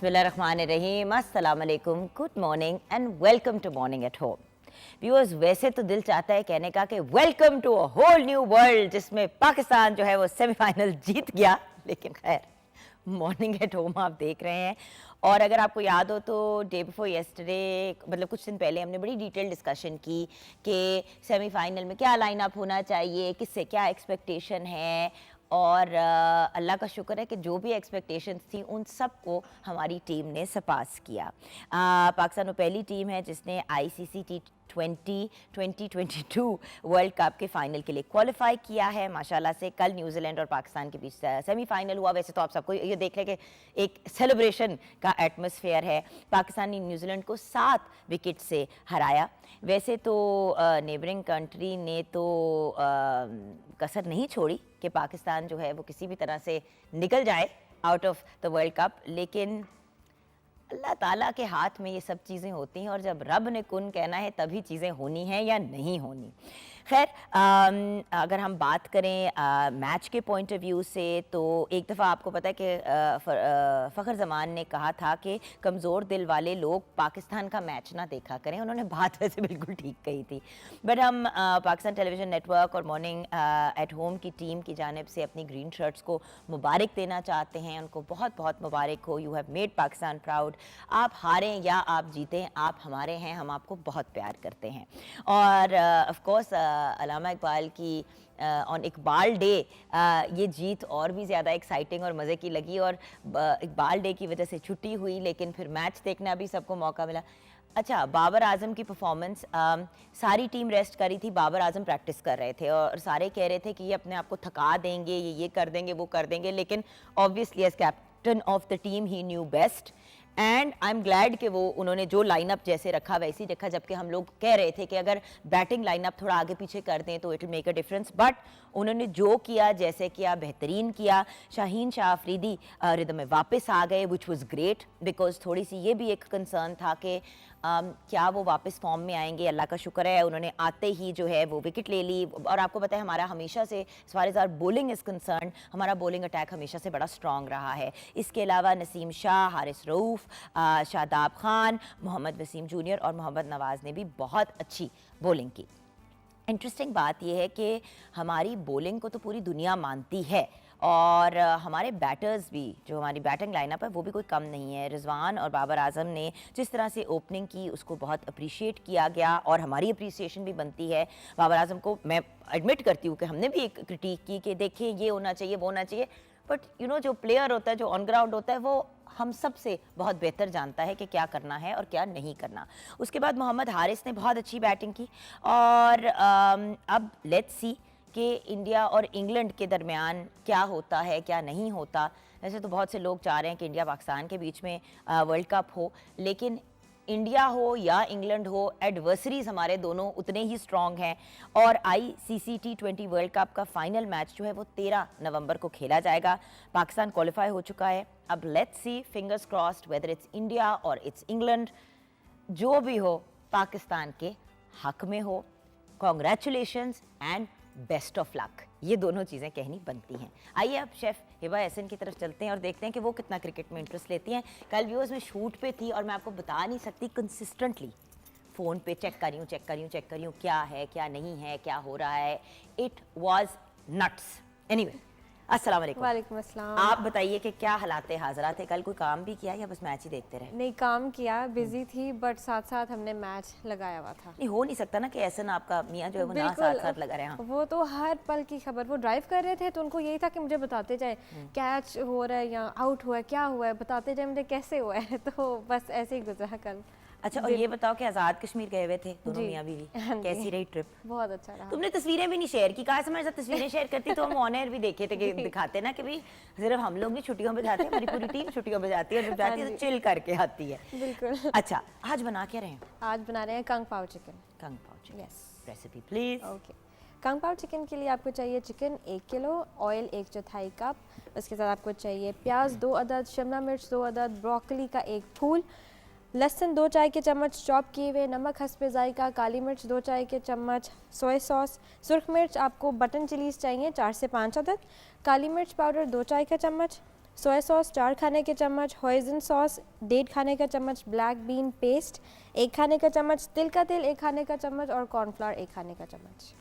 बिस्मिल्लाहिर्रहमानिर्रहीम, अस्सलाम वालेकुम, good morning and welcome to morning at home. Viewers, वैसे तो दिल चाहता है कहने का कि welcome to a whole new world जिसमें पाकिस्तान जो है वो सेमीफाइनल जीत गया, लेकिन खैर मॉर्निंग एट होम आप देख रहे हैं। और अगर आपको याद हो तो डे बिफोर येस्टरडे, मतलब कुछ दिन पहले हमने बड़ी डिटेल डिस्कशन की कि सेमीफाइनल में क्या लाइनअप होना चाहिए, किससे क्या एक्सपेक्टेशन है। और अल्लाह का शुक्र है कि जो भी एक्सपेक्टेशंस थी उन सब को हमारी टीम ने सरपास किया। पाकिस्तान वो पहली टीम है जिसने ICC T20 वर्ल्ड कप के फाइनल के लिए क्वालिफाई किया है माशाल्लाह से। कल न्यूजीलैंड और पाकिस्तान के बीच सेमीफाइनल हुआ। वैसे तो आप सबको ये देख रहे हैं कि एक सेलिब्रेशन का एटमॉस्फेयर है। पाकिस्तान ने न्यूजीलैंड को 7 विकेट से हराया। वैसे तो नेबरिंग कंट्री ने तो कसर नहीं छोड़ी कि पाकिस्तान जो है वो किसी भी तरह से निकल जाए out of the world cup, लेकिन अल्लाह ताला के हाथ में ये सब चीज़ें होती हैं और जब रब ने कुन कहना है तभी चीज़ें होनी हैं या नहीं होनी। खैर, अगर हम बात करें मैच के पॉइंट ऑफ व्यू से, तो एक दफ़ा आपको पता है कि फ़खर ज़मान ने कहा था कि कमज़ोर दिल वाले लोग पाकिस्तान का मैच ना देखा करें। उन्होंने बात वैसे बिल्कुल ठीक कही थी, बट हम पाकिस्तान टेलीविज़न नेटवर्क और मॉर्निंग एट होम की टीम की जानिब से अपनी ग्रीन शर्ट्स को मुबारक देना चाहते हैं। उनको बहुत बहुत मुबारक हो। You have made Pakistan proud. आप हारें या आप जीतें, आप हमारे हैं, हम आपको बहुत प्यार करते हैं। और ऑफ कोर्स अल्लामा इकबाल की ऑन इकबाल डे ये जीत और भी ज़्यादा एक्साइटिंग और मज़े की लगी। और इकबाल डे की वजह से छुट्टी हुई, लेकिन फिर मैच देखना भी सबको मौका मिला। अच्छा, बाबर आजम की परफॉर्मेंस, सारी टीम रेस्ट करी थी, बाबर आजम प्रैक्टिस कर रहे थे और सारे कह रहे थे कि ये अपने आप को थका देंगे, ये कर देंगे, वो कर देंगे, लेकिन obviously as captain of the team he knew best. And I am glad कि वो उन्होंने जो लाइनअप जैसे रखा वैसे ही रखा, जबकि हम लोग कह रहे थे कि अगर बैटिंग लाइनअप थोड़ा आगे पीछे कर दें तो it will make a difference, but उन्होंने जो किया, जैसे किया, बेहतरीन किया। शाहीन शाह अफरीदी रिदम में वापस आ गए, विच वाज ग्रेट, बिकॉज थोड़ी सी ये भी एक कंसर्न था कि क्या वो वापस फॉर्म में आएंगे। अल्लाह का शुक्र है उन्होंने आते ही जो है वो विकेट ले ली। और आपको पता है हमारा हमेशा से as far as our bowling is concern, हमारा बॉलिंग अटैक हमेशा से बड़ा स्ट्रॉन्ग रहा है। इसके अलावा नसीम शाह, हारिस रऊफ़, शादाब खान, मोहम्मद वसीम जूनियर और मोहम्मद नवाज़ ने भी बहुत अच्छी बॉलिंग की। इंटरेस्टिंग बात यह है कि हमारी बॉलिंग को तो पूरी दुनिया मानती है और हमारे बैटर्स भी, जो हमारी बैटिंग लाइनअप है वो भी कोई कम नहीं है। रिजवान और बाबर आजम ने जिस तरह से ओपनिंग की उसको बहुत अप्रिशिएट किया गया और हमारी अप्रिसिएशन भी बनती है। बाबर आजम को मैं एडमिट करती हूँ कि हमने भी एक क्रिटिक की कि देखिए ये होना चाहिए, वो होना चाहिए, बट यू नो जो प्लेयर होता है, जो ऑन ग्राउंड होता है, वो हम सब से बहुत बेहतर जानता है कि क्या करना है और क्या नहीं करना। उसके बाद मोहम्मद हारिस ने बहुत अच्छी बैटिंग की और अब लेट्स सी कि इंडिया और इंग्लैंड के दरमियान क्या होता है, क्या नहीं होता। वैसे तो बहुत से लोग चाह रहे हैं कि इंडिया पाकिस्तान के बीच में वर्ल्ड कप हो, लेकिन इंडिया हो या इंग्लैंड हो, एडवर्सरीज हमारे दोनों उतने ही स्ट्रॉन्ग हैं। और ICC T20 वर्ल्ड कप का फाइनल मैच जो है वो 13 नवंबर को खेला जाएगा। पाकिस्तान क्वालिफाई हो चुका है। अब let's see, fingers crossed, whether it's India और इट्स इंग्लैंड, जो भी हो पाकिस्तान के हक में हो। Congratulations and best of luck, ये दोनों चीज़ें कहनी बनती हैं। आइए अब शेफ़ हिबा एहसन की तरफ चलते हैं और देखते हैं कि वो कितना क्रिकेट में इंटरेस्ट लेती हैं। कल व्यूअर्स में शूट पे थी और मैं आपको बता नहीं सकती, कंसिस्टेंटली फ़ोन पे चेक कर रही हूँ क्या है, क्या नहीं है, क्या हो रहा है। It was nuts. एनीवे, अस्सलाम वालेकुम। वालेकुम अस्सलाम। आप बताइए कि क्या हालात हाज़रा थे कल? कोई काम भी किया या बस मैच ही देखते रहे? नहीं, काम किया, बिजी थी, बट साथ साथ हमने मैच लगाया हुआ था। नहीं, हो नहीं सकता ना कि ऐसा ना आपका मियाँ जो है वो ना साथ साथ लगा रहे हैं। वो तो हर पल की खबर, वो ड्राइव कर रहे थे तो उनको यही था कि मुझे बताते जाए कैच हो रहा है या आउट हुआ है, क्या हुआ है, बताते जाए मुझे कैसे हुआ है। तो बस ऐसे ही गुजरा कल। अच्छा, और ये बताओ कि आज़ाद कश्मीर गए हुए थे दोनों मियाँ बीवी, कैसी रही ट्रिप? बहुत अच्छा रहा। तुमने तस्वीरें भी नहीं शेयर की, कहा हमारे साथ तस्वीरें शेयर करती तो हम ऑन एयर भी देखे थे कि दिखाते ना कि भाई सिर्फ हम लोग नहीं छुट्टियों पे जाते हैं, हमारी पूरी टीम छुट्टियों पे जाती है और जब जाती है तो चिल करके आती है। बिल्कुल। अच्छा, आज बना क्या रहे हैं? आज बना रहे हैं kung pao chicken. Kung pao chicken, yes. Recipe please. Okay, kung pao chicken के लिए आपको चाहिए चिकन 1 किलो, ऑयल 1/4 कप, उसके साथ आपको चाहिए प्याज 2 अदद, शिमला मिर्च 2 अदद, ब्रोकली का 1 फूल, लहसुन 2 चाय के चम्मच चॉप किए हुए, नमक हस्बे जायका, काली मिर्च 2 चाय के चम्मच, सोया सॉस, सुरख मिर्च आपको बटन चिलीज चाहिए 4 से 5 अदद, काली मिर्च पाउडर 2 चाय का चम्मच, सोया सॉस 4 खाने के चम्मच, होइजन सॉस 1.5 खाने का चम्मच, ब्लैक बीन पेस्ट 1 खाने का चम्मच, तिल का तेल 1 खाने का चम्मच और कॉर्नफ्लावर 1 खाने का चम्मच।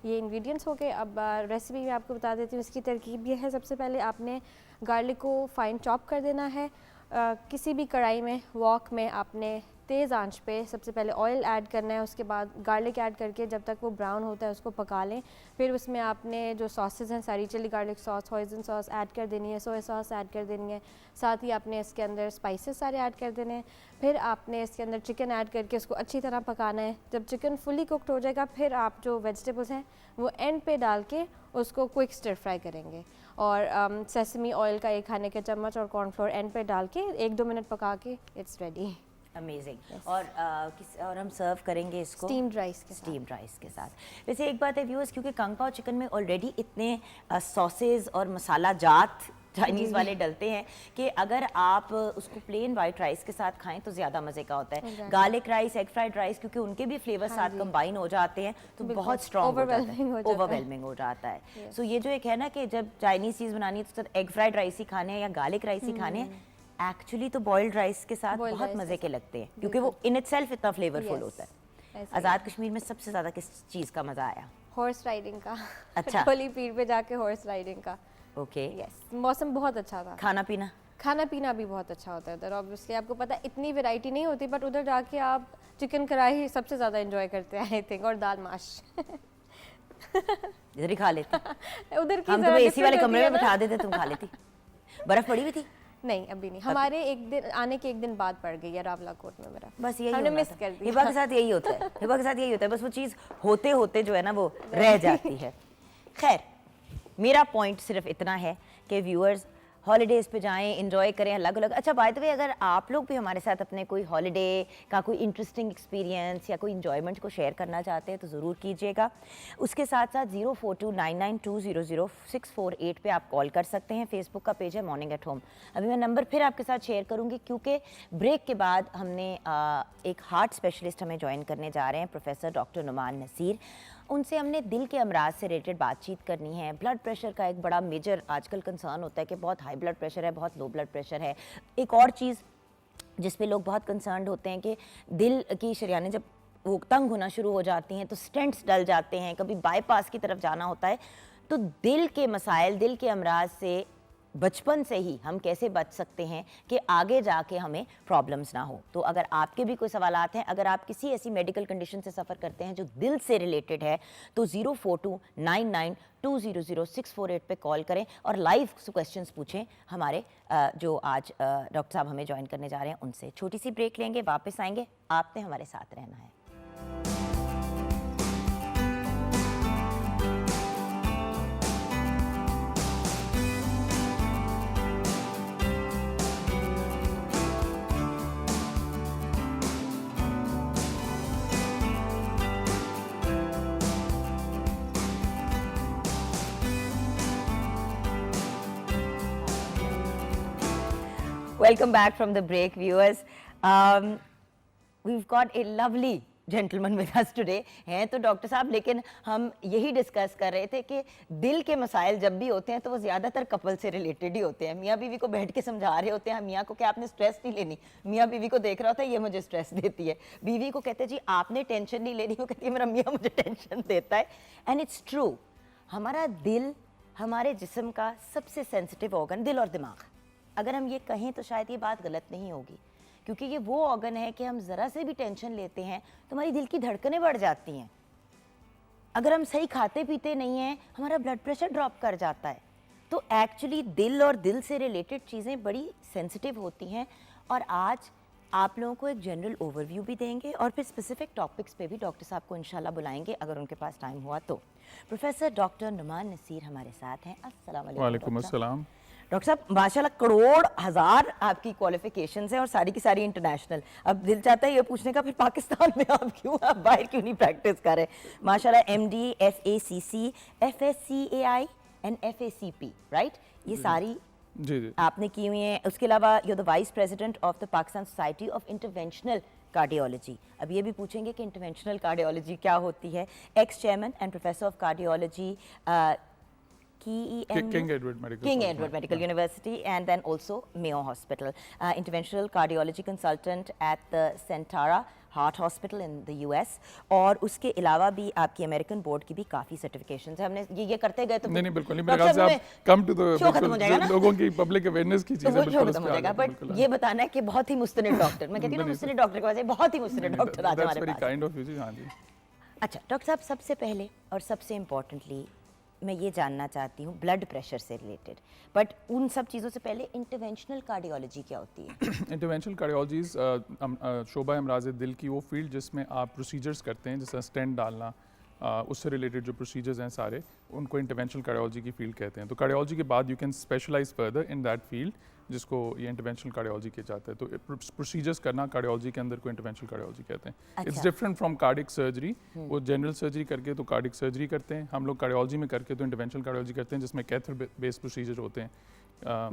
ये इंग्रेडिएंट्स हो गए। अब रेसिपी मैं आपको बता देती हूँ। इसकी तरकीब ये है, सबसे पहले आपने गार्लिक को फाइन चॉप कर देना है। किसी भी कढ़ाई में, वॉक में आपने तेज़ आंच पे सबसे पहले ऑयल ऐड करना है, उसके बाद गार्लिक ऐड करके जब तक वो ब्राउन होता है उसको पका लें। फिर उसमें आपने जो सॉसेस हैं, सारी chilli garlic sauce, hoisin sauce add कर देनी है, सोया सॉस ऐड कर देनी है, साथ ही आपने इसके अंदर स्पाइसेस सारे ऐड कर देने हैं। फिर आपने इसके अंदर चिकन ऐड करके उसको अच्छी तरह पकाना है। जब चिकन फुली कुकड हो जाएगा, फिर आप जो वेजिटेबल्स हैं वो एंड पे डाल के उसको क्विक स्टर फ्राई करेंगे। और सेसमी ऑयल का 1 खाने का चम्मच और कॉर्नफ्लोर एंड पे डाल के 1-2 मिनट पका के इट्स रेडी। अमेजिंग। और हम सर्व करेंगे इसको स्टीम्ड राइस के साथ। स्टीम्ड राइस के साथ। वैसे एक बात है व्यूअर्स, क्योंकि कंग पाओ चिकन में ऑलरेडी इतने सॉसेज और मसाला जात चाइनीज़ वाले डलते हैं कि अगर आप उसको प्लेन वाइट राइस के साथ खाएं तो ज़्यादा मज़े का होता है। Garlic rice, egg fried rice, क्योंकि उनके भी फ्लेवर साथ कंबाइन हो जाते हैं तो बहुत स्ट्रॉन्ग ओवरवेलमिंग हो जाता है। सो ये जो एक है ना कि जब चाइनीज़ चीज़ बनानी है तो एग फ्राइड राइस ही खाने हैं या गार्लिक राइस ही खाने हैं, एक्चुअली तो बॉइल्ड राइस के साथ बहुत मज़े के लगते हैं क्योंकि वो इन इटसेल्फ इतना फ्लेवरफुल होता है। आज़ाद कश्मीर में सबसे ज़्यादा किस चीज़ का मज़ा आया? हॉर्स राइडिंग का। अच्छा। होली पीर पे जाके हॉर्स राइडिंग का। ओके। यस, मौसम बहुत अच्छा था। खाना पीना? खाना पीना भी बहुत अच्छा होता है उधर। ऑब्वियसली आपको पता है इतनी वैरायटी नहीं होती, बट उधर जाके आप चिकन कढ़ाई सबसे ज़्यादा एंजॉय करते हैं आई थिंक, और दाल माश। इधर ही खा लेती। उधर की हम तो एसी वाले कमरे में बिठा देते, तुम खा लेती। बर्फ पड़ी हुई थी? नहीं, अभी नहीं। हमारे एक दिन आने के 1 दिन बाद पड़ गई है रावला कोट में मेरा। बस यही हमने मिस कर दिया। हिबा के साथ यही होता है, हिबा के साथ यही होता है, बस वो चीज़ होते होते जो है ना वो रह जाती है। खैर, मेरा पॉइंट सिर्फ इतना है कि व्यूअर्स हॉलीडेज़ पे जाएं, एंजॉय करें अलग अलग। अच्छा, बाय द वे, अगर आप लोग भी हमारे साथ अपने कोई हॉलीडे का कोई इंटरेस्टिंग एक्सपीरियंस या कोई इंजॉयमेंट को शेयर करना चाहते हैं तो ज़रूर कीजिएगा। उसके साथ साथ 042992000648 पे आप कॉल कर सकते हैं। फेसबुक का पेज है मॉर्निंग एट होम। अभी मैं नंबर फिर आपके साथ शेयर करूँगी क्योंकि ब्रेक के बाद हमने एक हार्ट स्पेशलिस्ट हमें ज्वाइन करने जा रहे हैं, प्रोफेसर डॉक्टर नुमान नसीर। उनसे हमने दिल के अमराज से रिलेटेड बातचीत करनी है। ब्लड प्रेशर का एक बड़ा मेजर आजकल कंसर्न होता है कि बहुत हाई ब्लड प्रेशर है, बहुत लो ब्लड प्रेशर है। एक और चीज़ जिस पे लोग बहुत कंसर्न होते हैं कि दिल की शरियानें जब वो तंग होना शुरू हो जाती हैं तो स्टेंट्स डल जाते हैं, कभी बाईपास की तरफ जाना होता है। तो दिल के मसाइल, दिल के अमराज से बचपन से ही हम कैसे बच सकते हैं कि आगे जाके हमें प्रॉब्लम्स ना हो। तो अगर आपके भी कोई सवालात हैं, अगर आप किसी ऐसी मेडिकल कंडीशन से सफ़र करते हैं जो दिल से रिलेटेड है, तो 042992000648 पे कॉल करें और लाइव क्वेश्चंस पूछें हमारे जो आज डॉक्टर साहब हमें ज्वाइन करने जा रहे हैं उनसे। छोटी सी ब्रेक लेंगे, वापस आएंगे। आपने हमारे साथ रहना है। Welcome back from the break, viewers. We've got a lovely gentleman with us today. हैं तो डॉक्टर साहब, लेकिन हम यही डिस्कस कर रहे थे कि दिल के मसाइल जब भी होते हैं तो वो ज़्यादातर कपल से रिलेटेड ही होते हैं। मियाँ बीवी को बैठ के समझा रहे होते हैं मियाँ को कि आपने स्ट्रेस नहीं लेनी, मियाँ बीवी को देख रहा होता है ये मुझे स्ट्रेस देती है, बीवी को कहते हैं जी आपने टेंशन नहीं लेनी, वो कहती है मेरा मियाँ मुझे टेंशन देता है। एंड इट्स ट्रू, हमारा दिल हमारे जिस्म का सबसे सेंसिटिव ऑर्गन, दिल और दिमाग, अगर हम ये कहें तो शायद ये बात गलत नहीं होगी, क्योंकि ये वो ऑर्गन है कि हम ज़रा से भी टेंशन लेते हैं तो हमारी दिल की धड़कनें बढ़ जाती हैं। अगर हम सही खाते पीते नहीं हैं, हमारा ब्लड प्रेशर ड्रॉप कर जाता है। तो एक्चुअली दिल और दिल से रिलेटेड चीज़ें बड़ी सेंसिटिव होती हैं। और आज आप लोगों को एक जनरल ओवरव्यू भी देंगे और फिर स्पेसिफिक टॉपिक्स पे भी डॉक्टर साहब को इंशाल्लाह बुलाएंगे अगर उनके पास टाइम हुआ तो। प्रोफेसर डॉक्टर नुमान नसीर हमारे साथ हैं। अस्सलाम वालेकुम। वालेकुम अस्सलाम। डॉक्टर साहब, माशाल्लाह करोड़ हज़ार आपकी क्वालिफिकेशंस हैं और सारी की सारी इंटरनेशनल। अब दिल चाहता है ये पूछने का, फिर पाकिस्तान में आप बाहर क्यों नहीं प्रैक्टिस कर रहे? माशाल्लाह MD, FACC, FSCAI and FACP, right? ये सारी जी आपने की हुई हैं। उसके अलावा you the vice president of the Pakistan society of interventional cardiology. अब ये भी पूछेंगे कि इंटरवेंशनल कार्डियोलॉजी क्या होती है। X chairman and professor of cardiology King Edward Medical King College, Edward yeah. Medical University, and then also Mayo Hospital. Interventional cardiology consultant at the Centara Heart Hospital in the US. और उसके अलावा भी आपकी American board की भी काफ़ी certifications है। हमने ये करते गए तो नहीं बिल्कुल नहीं, मेरे ख्याल से आप कम टू द शो खत्म हो जाएगा ना, लोगों की पब्लिक अवेयरनेस की तो चीज़ें वो शो बिल्कुल खत्म हो उस पे आ जाएगा। जाते हैं, बट बिल्कुल, ये बताना है कि बहुत ही मुस्तनिद डॉक्टर, मैं कहती हूँ ना मुस्तनिद डॉक्टर के पास बहुत ही मुस्तनिद डॉक्टर आज हमारे वेरी पास। काइंड ऑफ यू जी। हाँ जी। अच्छा डॉक्टर साहब, सबसे पहले और सबसे इम्पॉर्टेंटली मैं ये जानना चाहती हूँ ब्लड प्रेशर से रिलेटेड, बट उन सब चीज़ों से पहले इंटरवेंशनल कार्डियोलॉजी क्या होती है? इंटरवेंशनल कार्डियोलॉजीज शोबा अमराज दिल की वो फील्ड जिसमें आप प्रोसीजर्स करते हैं, जैसे स्टेंट डालना, उससे रिलेटेड जो प्रोसीजर्स हैं सारे, उनको इंटरवेंशनल कार्डियोलॉजी की फील्ड कहते हैं। तो कार्डियोलॉजी के बाद you can specialise further in that field, जिसको ये इंटरवेंशनल कार्डियोलॉजी किया जाता है। तो प्रोसीजर्स करना कार्डियोलॉजी के अंदर को इंटरवेंशनल कार्डियोलॉजी कहते हैं। It's different from cardiac surgery. वो जनरल सर्जरी करके तो कार्डिक सर्जरी करते हैं, हम लोग कार्डियोलॉजी में करके तो इंटरवेंशनल कार्डियोलॉजी करते हैं, जिसमें कैथर बेस्ड प्रोसीजर होते हैं,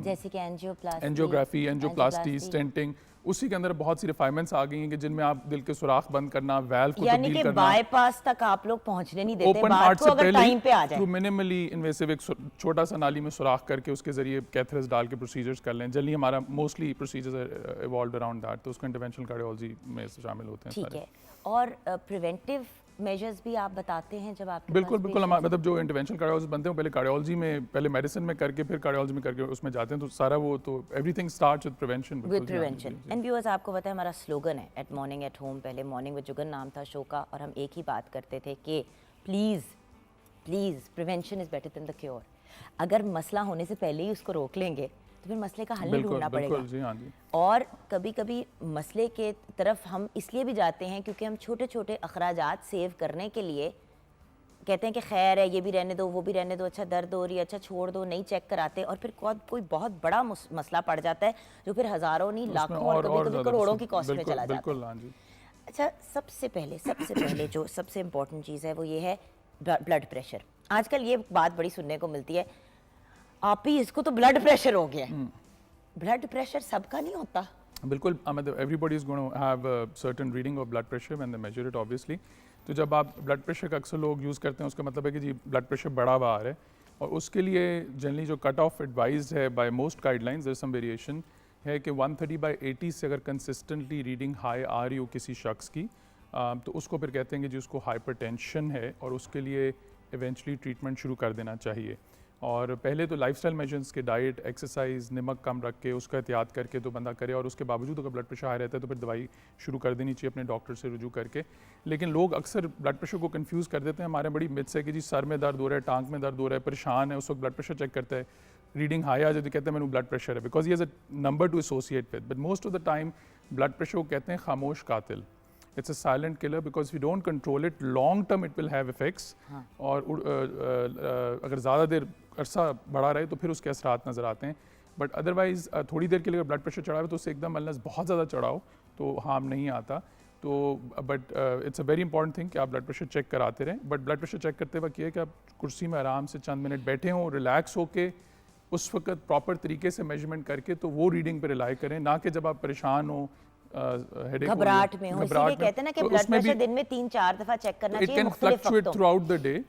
जैसे कि एंजियोग्राफी, एंजियोप्लास्टी, स्टेंटिंग। उसी के अंदर बहुत सी रिफाइनमेंट्स आ गई हैं कि जिनमें आप दिल के सुराख बंद करना, वैल्व को यानी तब्दील कि करना, बाईपास तक आप लोग पहुंचने नहीं देते, ओपन बात हार्ट को से अगर पहले टाइम पे आ जाए। थ्रू मिनिमली इन्वेसिव एक छोटा सा नाली में सुराख करके उसके जरिए कैथरस डाल के प्रोसीजर्स कर लें। जनरली हमारा mostly procedures evolve around that, तो उसको इंटरवेंशनल कार्डियोलॉजी में शामिल होते हैं ठीक सारे। है, और प्रिवेंटिव मेजर्स भी आप बताते हैं जब आपके बिल्कुल पास बिल्कुल, patients- मतलब जो इंटरवेंशनल कार्डियोलॉजिस्ट बनते हैं वो पहले कार्डियोलॉजी में, पहले मेडिसिन में करके फिर कार्डियोलॉजी में करके उसमें जाते हैं, तो सारा वो तो everything starts with prevention. With prevention. And viewers, आपको पता है हमारा स्लोगन है एट मॉर्निंग एट होम, पहले मॉर्निंग विद जुगन नाम था शो का, और हम एक ही बात करते थे कि please please prevention is better than the cure. अगर मसला होने से पहले ही उसको रोक लेंगे तो फिर मसले का हल नहीं ढूंढना पड़ेगा। बिल्कुल जी, हाँ जी। और कभी कभी मसले के तरफ हम इसलिए भी जाते हैं क्योंकि हम छोटे छोटे अखराजात सेव करने के लिए कहते हैं कि खैर है, ये भी रहने दो, वो भी रहने दो, अच्छा दर्द हो रही है, अच्छा छोड़ दो, नहीं चेक कराते, और फिर कोई बहुत बड़ा मसला पड़ जाता है जो फिर हज़ारों नहीं लाखों और कभी कभी करोड़ों की कॉस्ट में चला जाता है। बिल्कुल, हाँ जी। अच्छा, सबसे पहले जो सबसे इम्पोर्टेंट चीज़ है वो ये है ब्लड प्रेशर। आजकल ये बात बड़ी सुनने को मिलती है, आप ही इसको तो ब्लड प्रेशर हो गया। ब्लड प्रेशर सबका नहीं होता। बिल्कुल, मतलब everybody is going to have a certain reading of blood pressure when they measure it obviously. तो जब आप ब्लड प्रेशर का अक्सर लोग यूज़ करते हैं, उसका मतलब है कि जी ब्लड प्रेशर बढ़ा हुआ आ रहा है, और उसके लिए जनरली जो कट ऑफ एडवाइज है by most guidelines, there some variation है कि 130/80 से अगर कंसिस्टेंटली रीडिंग हाई आ रही हो किसी शख्स की, तो उसको फिर कहते हैं कि जी उसको हाइपरटेंशन है, और उसके लिए इवेंचुअली ट्रीटमेंट शुरू कर देना चाहिए। और पहले तो लाइफस्टाइल मेजर्स के, डाइट, एक्सरसाइज, नमक कम रख के उसका एहतियात करके तो बंदा करे, और उसके बावजूद अगर ब्लड प्रेशर हाई रहता है तो फिर दवाई शुरू कर देनी चाहिए अपने डॉक्टर से रुजू करके। लेकिन लोग अक्सर ब्लड प्रेशर को कंफ्यूज कर देते हैं। हमारे बड़ी मिथ्स है कि जी सर में दर्द हो रहा है, टांग में दर्द हो रहा है, परेशान है, उस वक्त ब्लड प्रेशर चेक करता है, रीडिंग हाई आ जाए तो कहते हैं मैंने ब्लड प्रेशर है, because he has a number to associate with. But most of the time blood pressure को कहते हैं खामोश कातिल। It's a silent killer, because we don't control it, long term it will have effects. और अगर ज़्यादा देर अरसा बढ़ा रहे तो फिर उसके असरात नज़र आते हैं। बट अदरवाइज़ थोड़ी देर के लिए अगर ब्लड प्रेशर चढ़ा हो तो उससे एकदम अनलेस बहुत ज़्यादा चढ़ा हो तो हार्म नहीं आता। तो but it's a very important thing कि आप ब्लड प्रेशर चेक कराते रहें। बट ब्लड प्रेशर चेक करते वक्त ये है कि आप कुर्सी में आराम से चंद मिनट बैठे हों, रिलैक्स होके उस वक्त प्रॉपर तरीके से मेजरमेंट करके तो वो रीडिंग पे रिलाई करें, ना कि जब आप परेशान हो, घबराहट में हो। इसीलिए कहते हैं ना कि ब्लड प्रेशर दिन में 3-4 दफा चेक करना चाहिए मुख्तलिफ वक्तों थ्रू आउट द डे।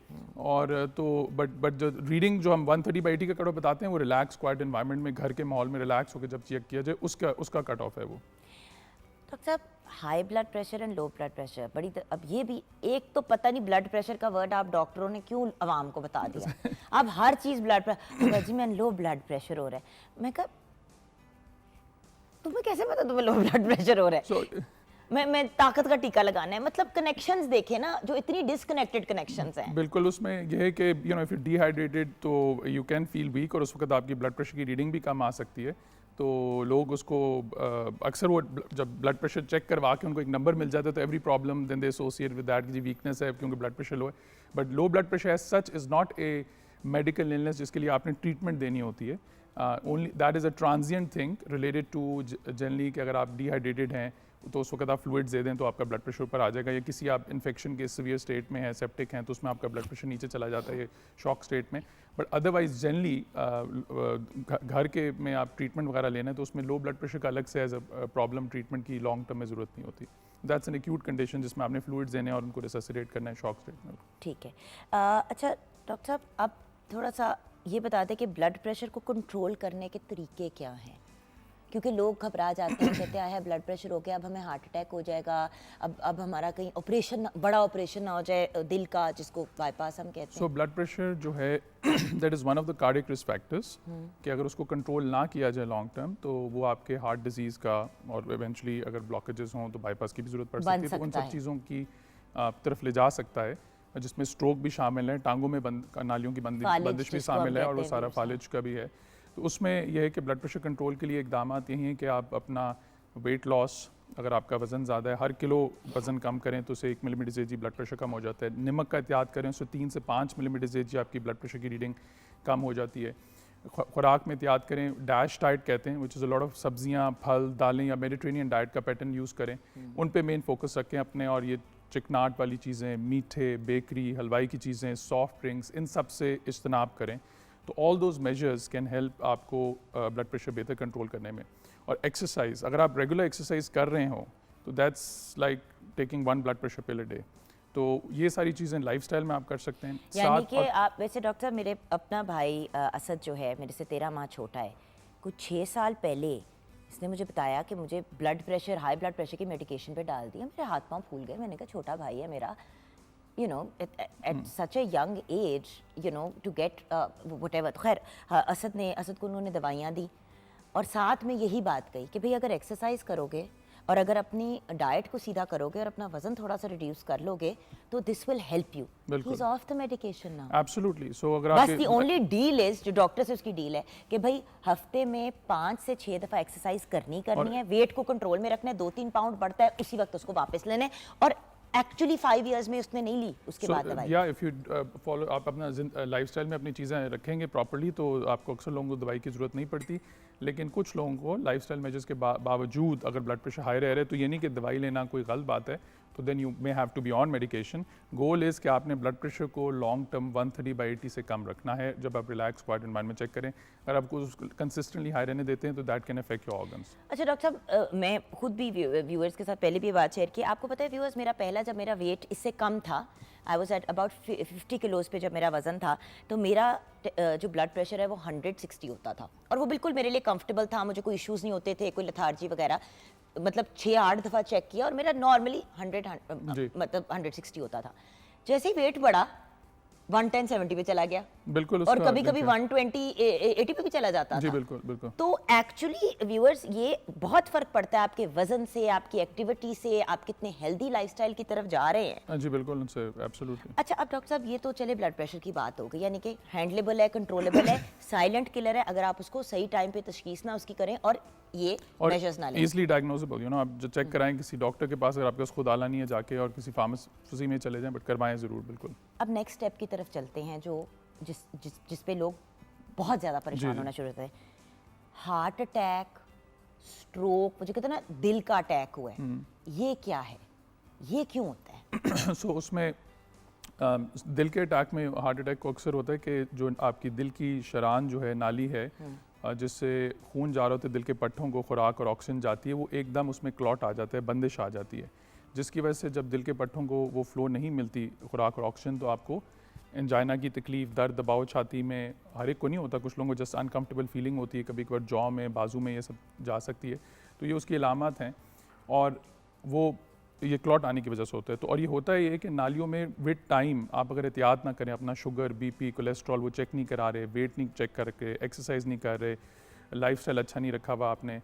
और तो बट जो रीडिंग जो हम 130/80 का कट ऑफ बताते हैं वो रिलैक्स क्वाइट एनवायरनमेंट में, घर के माहौल में रिलैक्स होकर जब चेक किया जाए उसका कट ऑफ है वो। डॉक्टर साहब, high blood pressure and low blood pressure अब ये भी एक तो पता नहीं ब्लड प्रेशर का वर्ड आप डॉक्टरों ने क्यों आवाम को बता दिया। अब हर चीज़ ब्लड प्रेशर, जी मैं लो ब्लड प्रेशर हो रहा है। मैं कहा तुम्हें कैसे पता तुम्हें लो ब्लड प्रेशर हो रहा है? मैं ताकत का टीका लगाना है। मतलब कनेक्शंस देखे ना, जो इतनी डिसकनेक्टेड कनेक्शंस हैं। बिल्कुल, उसमें यह है कि you know if you dehydrated तो यू कैन फील वीक, और उस वक्त आपकी ब्लड प्रेशर की रीडिंग भी कम आ सकती है। तो लोग उसको अक्सर वो जब ब्लड प्रेशर चेक करवा के उनको एक नंबर मिल जाता है तो every problem then they associate with that की वीकनेस है क्योंकि ब्लड प्रेशर लो है। But low blood pressure as such is not a medical illness जिसके लिए आपने ट्रीटमेंट देनी होती है। Only that is a transient thing related to generally कि अगर आप डिहाइड्रेटेड हैं तो उस वक्त आप फ्लूइड्स दे दें तो आपका ब्लड प्रेशर ऊपर आ जाएगा, या किसी आप इन्फेक्शन के सीवियर स्टेट में है, सेप्टिक हैं, तो उसमें आपका ब्लड प्रेशर नीचे चला जाता है शॉक स्टेट में। बट अदरवाइज जनरली घर के में आप ट्रीटमेंट वगैरह लेना है तो उसमें लो ब्लड प्रेशर का अलग से एज अ प्रॉब्लम ट्रीटमेंट की लॉन्ग टर्म में ज़रूरत नहीं होती। दैट्स एन एक्यूट कंडीशन जिसमें आपने फ्लूइड्स देने और उनको रिससिटेट करना है शॉक स्टेट में। ठीक है। अच्छा डॉक्टर साहब, अब थोड़ा सा ये बता दें कि ब्लड प्रेशर को कंट्रोल करने के तरीके क्या हैं, क्योंकि लोग घबरा जाते हैं, कहते हैं ब्लड प्रेशर हो गया, अब हमें हार्ट अटैक हो जाएगा, अब हमारा कहीं ऑपरेशन, बड़ा ऑपरेशन ना हो जाए दिल का, जिसको बाईपास हम कहते सो हैं। ब्लड प्रेशर जो है that is one of the cardiac risk factors, कि अगर उसको कंट्रोल ना किया जाए लॉन्ग टर्म तो वो आपके हार्ट डिजीज़ का और इवेंचुअली अगर ब्लॉकेजेस हों तो बाईपास की भी ज़रूरत पड़ सकती है, तो उन सब चीज़ों की तरफ ले जा सकता है, जिसमें स्ट्रोक भी शामिल है, टांगों में नालियों की बंदिश भी शामिल है, और वो सारा फालिज का भी है। तो उसमें यह है कि ब्लड प्रेशर कंट्रोल के लिए इकदाम यही हैं कि आप अपना वेट लॉस, अगर आपका वज़न ज़्यादा है, हर किलो वज़न कम करें तो उससे 1 मिलीमीटर जी ब्लड प्रेशर कम हो जाता है। नमक का एहतियात करें, उससे 3 से 5 मिलीमीटर जी आपकी ब्लड प्रेशर की रीडिंग कम हो जाती है। खुराक में एहतियात करें, डैश डाइट कहते हैं, which is a lot of सब्जियाँ, फल, दालें, या मेडिटेरेनियन डाइट का पैटर्न यूज़ करें, उन पे मेन फोकस रखें अपने, और ये चिकनाट वाली चीज़ें, मीठे, बेकरी, हलवाई की चीज़ें, सॉफ्ट ड्रिंक्स, इन सब से इज्तनाब करें। तो all those measures can help आपको ब्लड प्रेशर बेहतर कंट्रोल करने में। और एक्सरसाइज, अगर आप रेगुलर एक्सरसाइज कर रहे हो तो that's like taking 1 blood pressure pill a day. तो ये सारी चीज़ें लाइफस्टाइल में आप कर सकते हैं। यानी कि आप वैसे डॉक्टर साहब, मेरे अपना भाई असद जो है मेरे से 13 माह छोटा है, कुछ 6 साल पहले इसने मुझे बताया कि मुझे blood pressure, high blood pressure की मेडिकेशन पे डाल दिया, मेरे हाथ पाँव फूल गए। मैंने कहा छोटा भाई है मेरा, you know at such a young age, you know, to get whatever। खैर असद को उन्होंने दवाइयाँ दी और साथ में यही बात कही कि भाई अगर एक्सरसाइज करोगे और अगर अपनी डाइट को सीधा करोगे और अपना वजन थोड़ा सा रिड्यूस कर लोगे तो this will help you. He is off the medication now. Absolutely. So अगर बस दी ओनली डील इज, जो डॉक्टर से उसकी डील है कि भाई हफ्ते में 5 से 6 दफ़ा एक्सरसाइज करनी है, वेट को कंट्रोल में रखना है, 2-3 पाउंड बढ़ता है उसी वक्त उसको वापस लेना है, और एक्चुअली 5 इयर्स में उसने नहीं ली उसके बाद दवाई। या इफ़ यू फॉलो, आप अपना लाइफस्टाइल में अपनी चीज़ें रखेंगे प्रॉपर्ली तो आपको अक्सर लोगों को दवाई की ज़रूरत नहीं पड़ती। लेकिन कुछ लोगों को लाइफस्टाइल मेजर्स के बावजूद अगर ब्लड प्रेशर हाई रह रहा है तो ये नहीं कि दवाई लेना कोई गलत बात है, तो then you may have to be on medication. Goal is कि आपने ब्लड प्रेशर को लॉन्ग टर्म 130/80 से कम रखना है जब आप रिलैक्स क्वाइट एनवायरनमेंट चेक करें। अगर आपको कंसिस्टेंटली हाई रहने देते हैं तो that can affect your organs. अच्छा डॉक्टर साहब, मैं खुद भी व्यूअर्स के साथ पहले भी बात शेयर की, आपको पता है व्यूअर्स, मेरा पहला जब मेरा वेट इससे कम था, I was at about 50 kilos पे जब मेरा वज़न था, तो मेरा जो ब्लड प्रेशर है वो 160 होता था, और वो बिल्कुल मेरे लिए कंफर्टेबल था, मुझे कोई इश्यूज़ नहीं होते थे, कोई लथार्जी वगैरह, मतलब 6-8 दफ़ा चेक किया और मेरा नॉर्मली 100 160 होता था। जैसे ही वेट बढ़ा 110-70 पे चला गया, बिल्कुल, और कभी कभी 120-80 पे भी चला जाता जी, था। बिल्कुल बिल्कुल। तो एक्चुअली व्यूअर्स, ये बहुत फर्क पड़ता है आपके वजन से, आपकी एक्टिविटी से, आप कितने हेल्दी लाइफस्टाइल की तरफ जा रहे हैं। जी बिल्कुल, उनसे एब्सोल्युटली। अच्छा, अब डॉक्टर साहब ये तो चले ब्लड प्रेशर की बात हो गई, यानी कि हैंडलेबल है, कंट्रोलेबल है, साइलेंट किलर है अगर आप उसको सही टाइम पे तशखीस ना उसकी करें और ये मेजर्स ना लें। इजीली डायग्नोजेबल, यू नो, आप जो चेक कराएं किसी डॉक्टर के पास, अगर आपके पास खुद आला नहीं है जाके, और किसी फार्मेसी में चले जाएं, बट करवाएं ज़रूर, बिल्कुल। अब नेक्स्ट स्टेप की तरफ चलते हैं, जो जिस पे लोग बहुत ज़्यादा परेशान होना शुरू होते हैं, हार्ट अटैक, स्ट्रोक, मुझे कहते हैं ना दिल का अटैक हुआ है, ये क्या है, ये क्यों होता है? सो उसमें दिल के अटैक में, हार्ट अटैक को अक्सर होता है कि जो आपकी दिल की शरान जो है, नाली है, जिससे खून जा रहा होता है दिल के पट्टों को, खुराक और ऑक्सीजन जाती है, वो एकदम उसमें क्लॉट आ जाता है, बंदिश आ जाती है, जिसकी वजह से जब दिल के पट्टों को वो फ्लो नहीं मिलती खुराक और ऑक्सीजन, तो आपको एंजाइना की तकलीफ, दर्द, दबाव छाती में, हर एक को नहीं होता, कुछ लोगों को जस्ट अनकम्फर्टेबल फीलिंग होती है, कभी कभार जॉ में, बाजू में, ये सब जा सकती है। तो ये उसकी अलामत हैं, और वो ये क्लॉट आने की वजह से होता है। तो और ये होता है ये कि नालियों में विद टाइम आप अगर एहतियात ना करें, अपना शुगर, बीपी, कोलेस्ट्रॉल वो चेक नहीं करा रहे, वेट नहीं चेक करके, एक्सरसाइज नहीं कर रहे, लाइफस्टाइल अच्छा नहीं रखा हुआ आपने,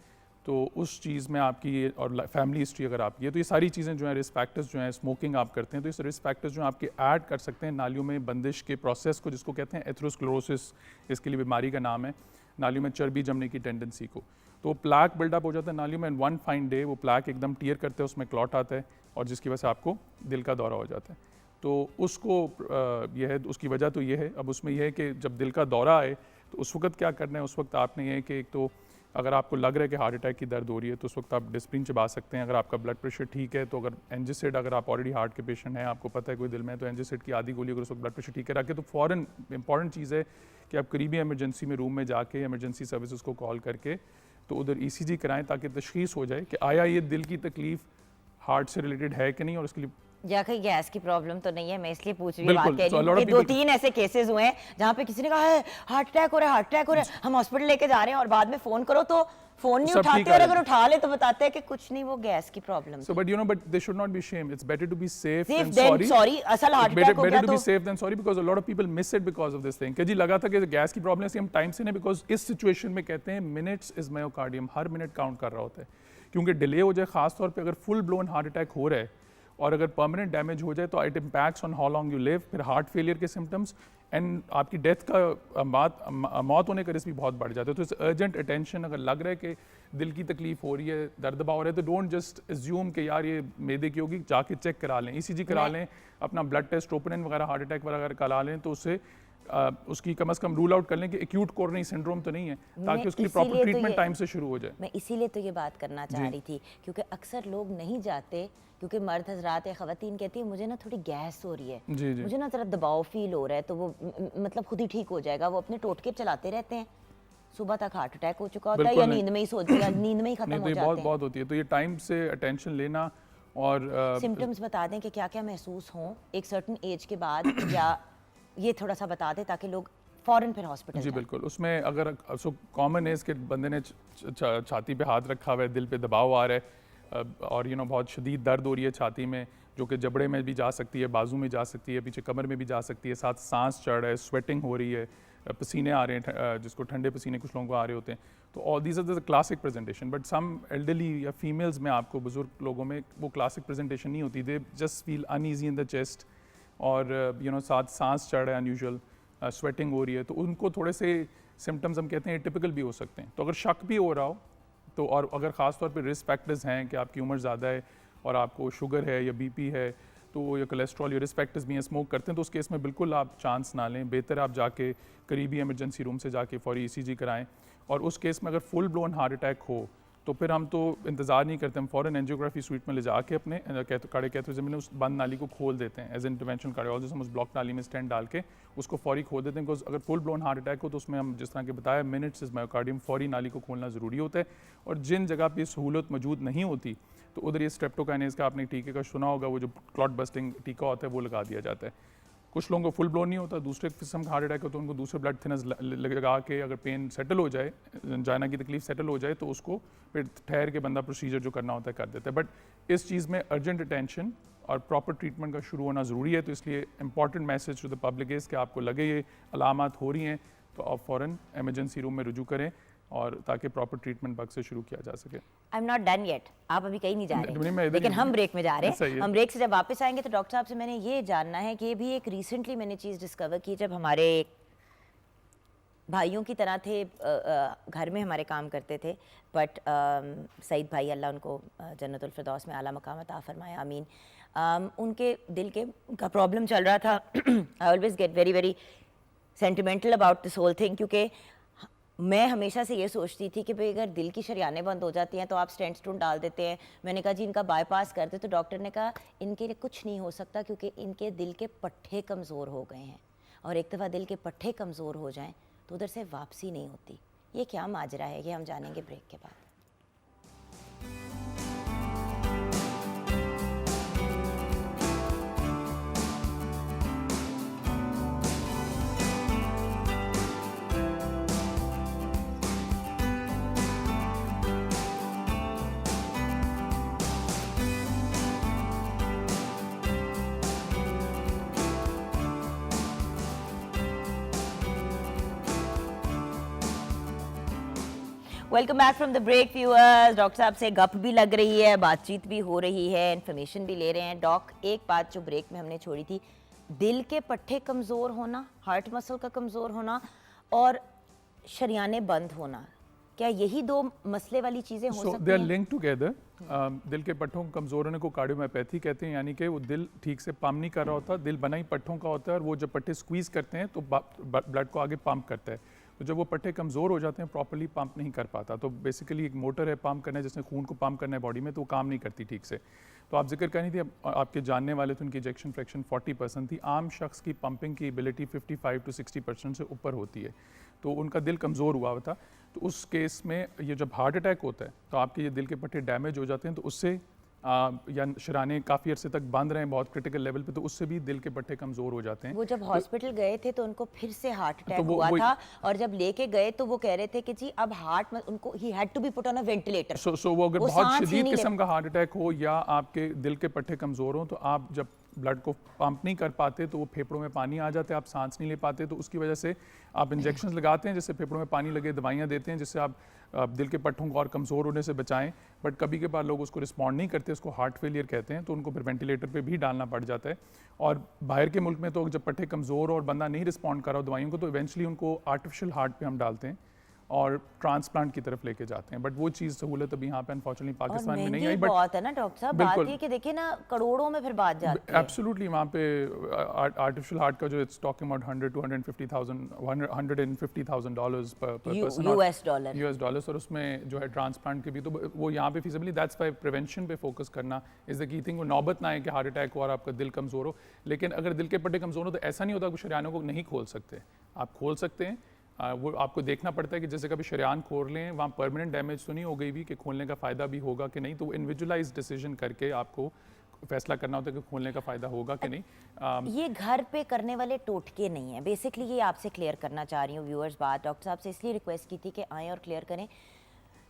तो उस चीज़ में आपकी ये, और फैमिली हिस्ट्री अगर आपकी है, तो ये सारी चीज़ें जो हैं, रिस्क फैक्टर्स जो हैं, स्मोकिंग आप करते हैं, तो इस रिस्क फैक्टर्स जो हैं आपके ऐड कर सकते हैं नालियों में बंदिश के प्रोसेस को, जिसको कहते हैं एथेरोस्क्लेरोसिस, इसके लिए बीमारी का नाम है, नालियों में चर्बी जमने की टेंडेंसी को। तो प्लाक बिल्डअप हो जाता है नालियों में, एंड वन फाइन डे वो प्लाक एकदम टीयर करते हैं, उसमें क्लॉट आता है, और जिसकी वजह से आपको दिल का दौरा हो जाता है। तो उसको यह है, उसकी वजह तो ये है। अब उसमें यह है कि जब दिल का दौरा आए तो उस वक्त क्या करना है, उस वक्त आपने ये है कि एक तो अगर आपको लग रहा है कि हार्ट अटैक की दर्द हो रही है तो उस वक्त आप डिस्प्रिन चबा सकते हैं। अगर आपका ब्लड प्रेशर ठीक है तो, अगर एंजिसिड, अगर आप ऑलरेडी हार्ट के पेशेंट हैं, आपको पता है कोई दिल में है, तो एंजिसिड की आधी गोली अगर उस वक्त ब्लड प्रेशर ठीक है रखे, तो फ़ौरन इंपॉर्टेंट चीज़ है कि आप करीबी एमरजेंसी में रूम में जाके एमरजेंसी सर्विसेज को कॉल करके तो उधर ECG कराएं, ताकि तशखीस हो जाए कि आया ये दिल की तकलीफ़ हार्ट से रिलेटेड है कि नहीं, और इसके लिए या कहीं गैस की प्रॉब्लम तो नहीं है, मैं इसलिए पूछ रही हूँ, बिल्कुल, बात कह so a रही lot हूँ of कि 2-3 people- ऐसे केसेस हुए हैं जहाँ पे किसी ने कहा है हार्ट अटैक हो रहा है, हार्ट अटैक हो रहा है, हम हॉस्पिटल लेके जा रहे हैं और बाद में फोन करो तो फोन नहीं सब ठीक उठाते, आ और रहा अगर है। उठा ले तो बताते हैं कि कुछ नहीं, वो गैस की problem So, but you know, but they should not be ashamed. It's better to be safe Safe than than sorry. sorry. असल heart It's better, attack हो better गया to be तो- safe than sorry because a lot of people miss it because of this thing. कि जी लगा था कि gas की problem से हम टाइम से नहीं, because इस सिचुएशन में कहते हैं minutes is myocardium, her minute count कर रहा होता है, क्योंकि डिले हो जाए, खास तौर पे अगर फुल ब्लोन हार्ट अटैक हो रहा है और अगर परमानेंट डैमेज हो जाए तो it impacts on how long you live, फिर हार्ट फेलियर के सिम्टम्स एंड आपकी डेथ का मौत होने का रिस्क भी बहुत बढ़ जाता है। तो इस अर्जेंट अटेंशन, अगर लग रहा है कि दिल की तकलीफ हो रही है, दर्द दबाव हो रहा है, तो डोंट जस्ट एज्यूम कि यार ये मैदे की होगी, जाके चेक करा लें, ECG करा लें, अपना ब्लड टेस्ट, ट्रोपोनिन वगैरह, हार्ट अटैक वगैरह करा लें, तो उससे उसकी कम से कम रूल आउट कर लें कि एक्यूट कोरोनरी सिंड्रोम तो नहीं है, ताकि उसके लिए प्रॉपर इसीलिए तो ट्रीटमेंट ये- टाइम से शुरू हो जाए। मैं इसीलिए तो ये बात करना चाह रही थी, क्योंकि अक्सर लोग नहीं जाते, क्योंकि मर्द हजरात या ख़वातीन कहती है मुझे ना थोड़ी गैस हो रही है, जी जी मुझे ना ज़रा दबाव फील हो रहा है, तो वो मतलब खुद ही ठीक हो जाएगा, वो अपने टोटके चलाते रहते हैं, सुबह तक हार्ट अटैक हो चुका होता है बिल्कुल या नहीं। नींद में ही सोच या नींद में ही खत्म नहीं तो हो ये बहुत जाते हैं। बहुत होती है, तो ये टाइम से अटेंशन लेना और सिम्टम्स बता दें कि क्या क्या महसूस हों एक सर्टन एज के बाद, या ये थोड़ा सा बता दें ताकि लोग फ़ौरन फिर हॉस्पिटल जी जाएं। बिल्कुल। उसमें अगर सो कॉमन है इसके बंदे ने छाती पे हाथ रखा हुआ है, दिल पे दबाव आ रहा है और बहुत शदीद दर्द हो रही है छाती में, जो कि जबड़े में भी जा सकती है, बाजू में जा सकती है, पीछे कमर में भी जा सकती है, साथ सांस चढ़ रहा है, स्वेटिंग हो रही है, पसीने आ रहे हैं, जिसको ठंडे पसीने कुछ लोगों को आ रहे होते हैं, तो all these are the classic presentation. But some elderly या फीमेल्स में, आपको बुजुर्ग लोगों में वो क्लासिक प्रेजेंटेशन नहीं होती, they just feel uneasy in the chest और साथ सांस चढ़ रहा है अनयूजुअल, स्वेटिंग हो रही है, तो उनको थोड़े से सिम्टम्स हम कहते हैं टिपिकल भी हो सकते हैं। तो अगर शक भी हो रहा हो तो, और अगर ख़ास तौर पे रिस्क फैक्टर्स हैं कि आपकी उम्र ज़्यादा है और आपको शुगर है या बीपी है, तो या कोलेस्ट्रॉल या रिस्क फैक्टर्स भी हैं, स्मोक करते हैं, तो उस केस में बिल्कुल आप चांस ना लें, बेहतर आप जाके करीबी इमरजेंसी रूम से जाके फौरी ECG कराएं। और उस केस में अगर फुल ब्लोन हार्ट अटैक हो तो फिर हम तो इंतज़ार नहीं करते, हम फ़ौरन एंजियोग्राफी सूट में ले जाके अपने कार्डियक कैथेटरिज्म में उस बंद नाली को खोल देते हैं। एज इंटरवेंशनल कार्डियोलॉजिस्ट हम उस ब्लॉक नाली में स्टेंट डाल के उसको फौरी खोल देते हैं, बिकॉज अगर फुल ब्लोन हार्ट अटैक हो तो उसमें हम जिस तरह के बताया मिनट्स इज मायोकार्डियम, फौरी नाली को खोलना ज़रूरी होता है। और जिन जगह पर सहूलत मौजूद नहीं होती तो उधर ये स्ट्रेप्टोकाइनेज का आपने टीके का सुना होगा, वो जो क्लॉट बस्टिंग टीका होता है वो लगा दिया जाता है। कुछ लोगों को फुल ब्लोन नहीं होता, दूसरे किस्म का हार्ट अटैक हो तो उनको दूसरे ब्लड थिनर्स लगा के, अगर पेन सेटल हो जाए, जाना की तकलीफ सेटल हो जाए, तो उसको फिर ठहर के बंदा प्रोसीजर जो करना होता है कर देता है। बट इस चीज़ में अर्जेंट अटेंशन और प्रॉपर ट्रीटमेंट का शुरू होना ज़रूरी है। तो इसलिए important message to the public is कि आपको लगे ये अलामात हो रही हैं तो आप फ़ौरन एमरजेंसी रूम में रुजू करें, और ताकि प्रॉपर ट्रीटमेंट वक्त से शुरू किया जा सके। I am not done yet, आप अभी कहीं नहीं जा नहीं, मैं रहे, इधर लेकिन ही हम हूँ। ब्रेक में जा रहे सही हैं। है। हम ब्रेक से जब वापस आएंगे तो डॉक्टर साहब से मैंने ये जानना है कि ये भी एक रिसेंटली मैंने चीज़ डिस्कवर की, जब हमारे भाइयों की तरह थे, घर में हमारे काम करते थे, बट सईद भाई अल्लाह उनको जन्नतुल फिरदौस में आला मकाम अता फरमाए, आमीन। उनके दिल के का प्रॉब्लम चल रहा था। I always get very very sentimental about this whole thing, क्योंकि मैं हमेशा से ये सोचती थी कि भाई अगर दिल की शरियानें बंद हो जाती हैं तो आप स्टेंट स्टून डाल देते हैं। मैंने कहा जी इनका बाईपास कर दे, तो डॉक्टर ने कहा इनके लिए कुछ नहीं हो सकता क्योंकि इनके दिल के पट्टे कमज़ोर हो गए हैं, और एक दफ़ा दिल के पट्टे कमज़ोर हो जाएं तो उधर से वापसी नहीं होती। ये क्या माजरा है, ये हम जानेंगे ब्रेक के बाद। Welcome back from the break viewers. Doctor साहब से गप भी लग रही है, बातचीत भी हो रही है, इन्फॉर्मेशन भी ले रहे हैं। डॉक, एक बात जो ब्रेक में हमने छोड़ी थी, दिल के पट्टे कमज़ोर होना, हार्ट मसल का कमज़ोर होना और शरियाने बंद होना, क्या यही दो मसले वाली चीज़ें हो सकती दे आर हैं? Link together. दिल के पट्टों को कमज़ोर होने को कार्डियोमायोपैथी कहते हैं, यानी कि वो दिल ठीक से पंप नहीं कर रहा होता, दिल बना ही पट्टों का होता है, और वो जब पट्टे स्क्वीज़ करते हैं तो ब्लड को आगे पंप करता है। तो जब वो पट्टे कमज़ोर हो जाते हैं, प्रॉपर्ली पंप नहीं कर पाता, तो बेसिकली एक मोटर है पंप करना है, जिसने खून को पंप करना है बॉडी में, तो वो काम नहीं करती ठीक से। तो आप जिक्र करनी थी, आपके जानने वाले तो उनकी इजेक्शन फ्रैक्शन 40% थी। आम शख्स की पंपिंग की एबिलिटी 55 to 60% से ऊपर होती है, तो उनका दिल कमज़ोर हुआ था। तो उस केस में ये जब हार्ट अटैक होता है तो आपके ये दिल के पट्टे डैमेज हो जाते हैं, तो उससे या शराने काफ़ी अरसे तक बंद रहे बहुत क्रिटिकल लेवल पे, तो उससे भी दिल के पट्टे कमज़ोर हो जाते हैं। वो जब हॉस्पिटल गए थे तो उनको फिर से हार्ट अटैक वो हुआ था, और जब लेके गए तो वो कह रहे थे कि जी अब हार्ट में उनको ही had to be put on a ventilator. So वो अगर वो बहुत सांस ही शदीद नहीं ले- किस्म का हार्ट अटैक हो या आपके दिल के पट्टे कमज़ोर हों, तो आप जब ब्लड को पंप नहीं कर पाते तो वो फेफड़ों में पानी आ जाते हैं, आप सांस नहीं ले पाते, तो उसकी वजह से आप इंजेक्शंस लगाते हैं जिससे फेफड़ों में पानी लगे, दवाइयाँ देते हैं जिससे आप दिल के पट्टों को और कमज़ोर होने से बचाएं। बट कभी के बाद लोग उसको रिस्पॉन्ड नहीं करते, उसको हार्ट फेलियर कहते हैं, तो उनको फिर वेंटिलेटर पे भी डालना पड़ जाता है। और बाहर के मुल्क में तो जब पट्टे कमज़ोर और बंदा नहीं रिस्पॉन्ड कर रहा हो दवाइयों को, तो इवेंचुअली उनको आर्टिफिशियल हार्ट पे हम डालते हैं और ट्रांसप्लांट की तरफ लेके जाते हैं। बट वो चीज़ सहूलत अभी यहाँ पे अनफॉर्चुनेटली पाकिस्तान में नहीं आई। बट बहुत है ना डॉक्टर साहब, बात बिल्कुल। ये कि देखिए ना करोड़ों में फिर बात जाती है। एब्सोल्युटली वहाँ पे आर्टिफिशियल हार्ट का जो इट्स टॉकिंग अबाउट $150,000 पर person US dollar. US dollars, और उसमें जो है ट्रांसप्लांट के भी, तो वो यहाँ पे फीसिबली, दैट्स वाई प्रिवेंशन पे फोकस करना इज द की थिंग। वो नौबत ना आए कि हार्ट अटैक हो और आपका दिल कमज़ोर हो। लेकिन अगर दिल के पट्टे कमज़ोर हो तो ऐसा नहीं होता कि शरियानों को नहीं खोल सकते, आप खोल सकते हैं। वो आपको देखना पड़ता है कि जैसे कभी शरियान खोल लें, वहाँ परमानेंट डैमेज तो नहीं हो गई भी कि खोलने का फ़ायदा भी होगा कि नहीं, तो इंडिविजुअलाइज डिसीजन करके आपको फैसला करना होता है कि खोलने का फ़ायदा होगा कि नहीं। ये घर पे करने वाले टोटके नहीं है, बेसिकली ये आपसे क्लियर करना चाह रही हूँ व्यूअर्स बात। डॉक्टर साहब से इसलिए रिक्वेस्ट की थी कि आएँ और क्लियर करें।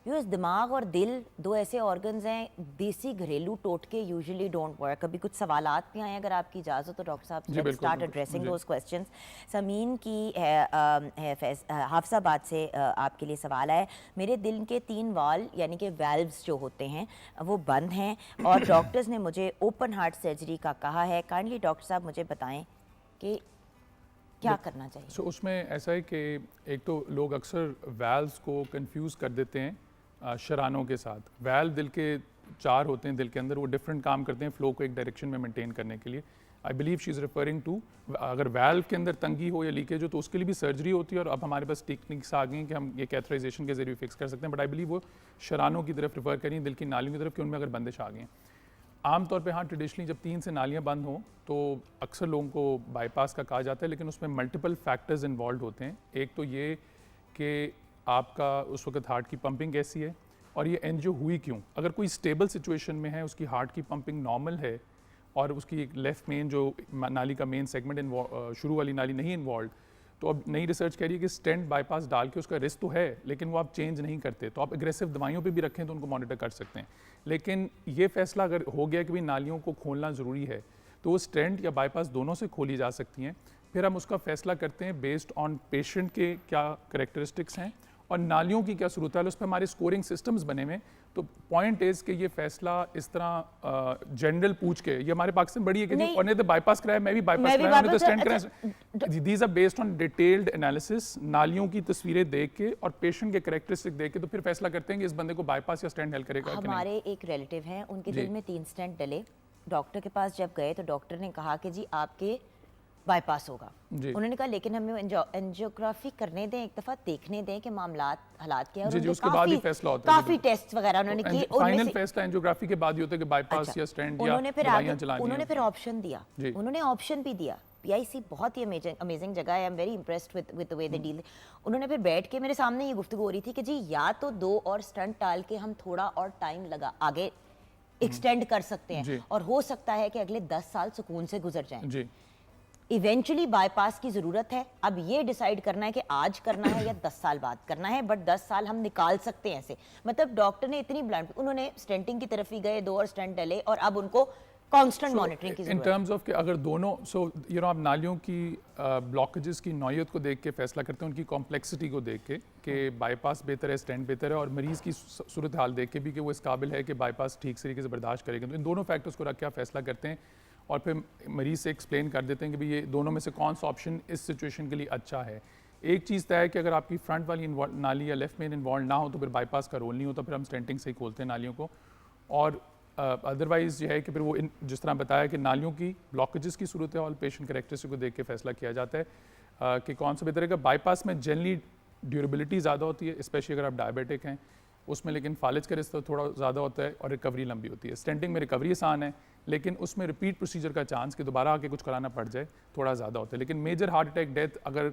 व्यूअर्स, दिमाग और दिल दो ऐसे ऑर्गन्स हैं, देसी घरेलू टोटके यूजुअली डोंट वर्क। अभी कुछ सवालात भी आए हैं, अगर आपकी इजाज़त तो डॉक्टर साहब let's start addressing those questions. Sameen की हाफसाबाद से आपके लिए सवाल है। मेरे दिल के 3 वाल यानी कि वेल्व्स जो होते हैं वो बंद हैं और डॉक्टर्स ने मुझे ओपन हार्ट सर्जरी का कहा है। काइंडली डॉक्टर साहब मुझे बताएं कि क्या करना चाहिए। सो उसमें ऐसा है कि एक तो लोग अक्सर वैल्व्स को कंफ्यूज कर देते हैं शरानों के साथ। वैल्व दिल के 4 होते हैं दिल के अंदर, वो डिफरेंट काम करते हैं फ्लो को एक डायरेक्शन में मेंटेन करने के लिए। I believe she is referring to, अगर वैल्व के अंदर तंगी हो या लीकेज हो तो उसके लिए भी सर्जरी होती है, और अब हमारे पास टेक्निक्स आ गई हैं कि हम ये कैथराइजेशन के जरिए फिक्स कर सकते हैं। बट आई बिलीव वो शरानों की तरफ रेफर करें, दिल की नालियों की तरफ, कि उनमें अगर बंदिश आ गई हैं। आमतौर पे हाँ, ट्रेडिशनली जब 3 से नालियाँ बंद हों तो अक्सर लोगों को बाईपास का कहा जाता है, लेकिन उसमें मल्टीपल फैक्टर्स इन्वॉल्व होते हैं। एक तो ये कि आपका उस वक्त हार्ट की पंपिंग कैसी है और ये एंजियो हुई क्यों। अगर कोई स्टेबल सिचुएशन में है, उसकी हार्ट की पंपिंग नॉर्मल है और उसकी एक लेफ्ट मेन जो नाली का मेन सेगमेंट शुरू वाली नाली नहीं इन्वॉल्व, तो अब नई रिसर्च कह रही है कि स्टेंट बाईपास डाल के उसका रिस्क तो है लेकिन वो आप चेंज नहीं करते, तो आप एग्रेसिव दवाइयों पे भी रखें तो उनको मॉनिटर कर सकते हैं। लेकिन ये फैसला अगर हो गया कि भाई नालियों को खोलना ज़रूरी है, तो वो स्टेंट या बाईपास दोनों से खोली जा सकती हैं। फिर हम उसका फैसला करते हैं बेस्ड ऑन पेशेंट के क्या करेक्टरिस्टिक्स हैं और नालियों की क्या सूरत है, उस पर हमारे स्कोरिंग सिस्टम्स बने हुए। तो पॉइंट इज़ कि ये फैसला इस तरह जनरल पूछ के, ये हमारे पाकिस्तान बड़ी है कि जी और ने तो बाईपास कराया, मैं भी बाईपास कराया, उन्होंने तो स्टेंट कराया। These are based on detailed analysis, नालियों की तस्वीरें देख के और पेशेंट के कैरेक्टरिस्टिक देख के, तो फिर फैसला करते हैं कि इस बंदे को बाईपास या स्टेंट हेल्प करेगा कि नहीं। हमारे एक रिलेटिव हैं, उनके दिल में 3 स्टेंट डले। डॉक्टर के पास जब गए तो डॉक्टर ने कहा कि जी आपके बाईपास होगा। उन्होंने कहा लेकिन हमें एंजियोग्राफी करने दें, एक दफा देखने दें कि मामलात हालात क्या है। जी, उसके बाद ही फैसला होता है। काफी टेस्ट वगैरह उन्होंने किए, फाइनल फैसला एंजियोग्राफी के बाद ही होता है कि बाईपास या स्टेंट या दवाइयां चलानी है। उन्होंने फिर ऑप्शन दिया, उन्होंने ऑप्शन भी दिया। पीआईसी बहुत ही अमेजिंग जगह है, I am very impressed with the way they deal. उन्होंने फिर बैठ के मेरे सामने ये गुफ्तगू हो रही थी कि जी या तो 2 और स्टंट डाल के हम थोड़ा और टाइम लगा आगे एक्सटेंड कर सकते हैं और हो सकता है कि अगले 10 साल सुकून से गुजर जाएं। इवेंचुअली बाईपास की जरूरत है। अब ये डिसाइड करना है कि आज करना है या 10 साल बाद करना है, बट 10 साल हम निकाल सकते हैं ऐसे। मतलब डॉक्टर ने इतनी ब्लंट, उन्होंने स्टेंटिंग की तरफ ही गए, 2 और स्टेंट डले और अब उनको कांस्टेंट मॉनिटरिंग की जरूरत है। इन टर्म्स ऑफ कि अगर दोनों आप नालियों की ब्लॉकेजेस की नौयत को देख के फैसला करते हैं, उनकी कॉम्प्लेक्सिटी को देख के कि बाईपास बेहतर है स्टेंट बेहतर है, और मरीज़ की सूरत हाल देख के भी कि वो इस काबिल है कि बाईपास ठीक तरीके से बर्दाश्त करेगा। तो इन दोनों फैक्टर्स को रख के आप फैसला करते हैं और फिर मरीज़ से एक्सप्लेन कर देते हैं कि भाई ये दोनों में से कौन सा ऑप्शन इस सिचुएशन के लिए अच्छा है। एक चीज़ तय है कि अगर आपकी फ्रंट वाली नाली या लेफ्ट मेन इन्वॉल्व ना हो तो फिर बाईपास का रोल नहीं होता, फिर हम स्टेंटिंग से ही खोलते हैं नालियों को। और अदरवाइज़ ये है कि फिर वो जिस तरह बताया कि नालियों की ब्लॉकेजेस की सूरत है और पेशेंट करेक्टरिस्टिक को देख के फैसला किया जाता है कि कौन सा बेहतर है। बाईपास में जनरली ड्यूरेबिलिटी ज़्यादा होती है, स्पेशली अगर आप डायबिटिक हैं उसमें, लेकिन फालिज का रिस्क थोड़ा ज़्यादा होता है और रिकवरी लंबी होती है। स्टेंटिंग में रिकवरी आसान है लेकिन उसमें रिपीट प्रोसीजर का चांस कि दोबारा आके कुछ कराना पड़ जाए थोड़ा ज़्यादा होता है। लेकिन मेजर हार्ट अटैक डेथ अगर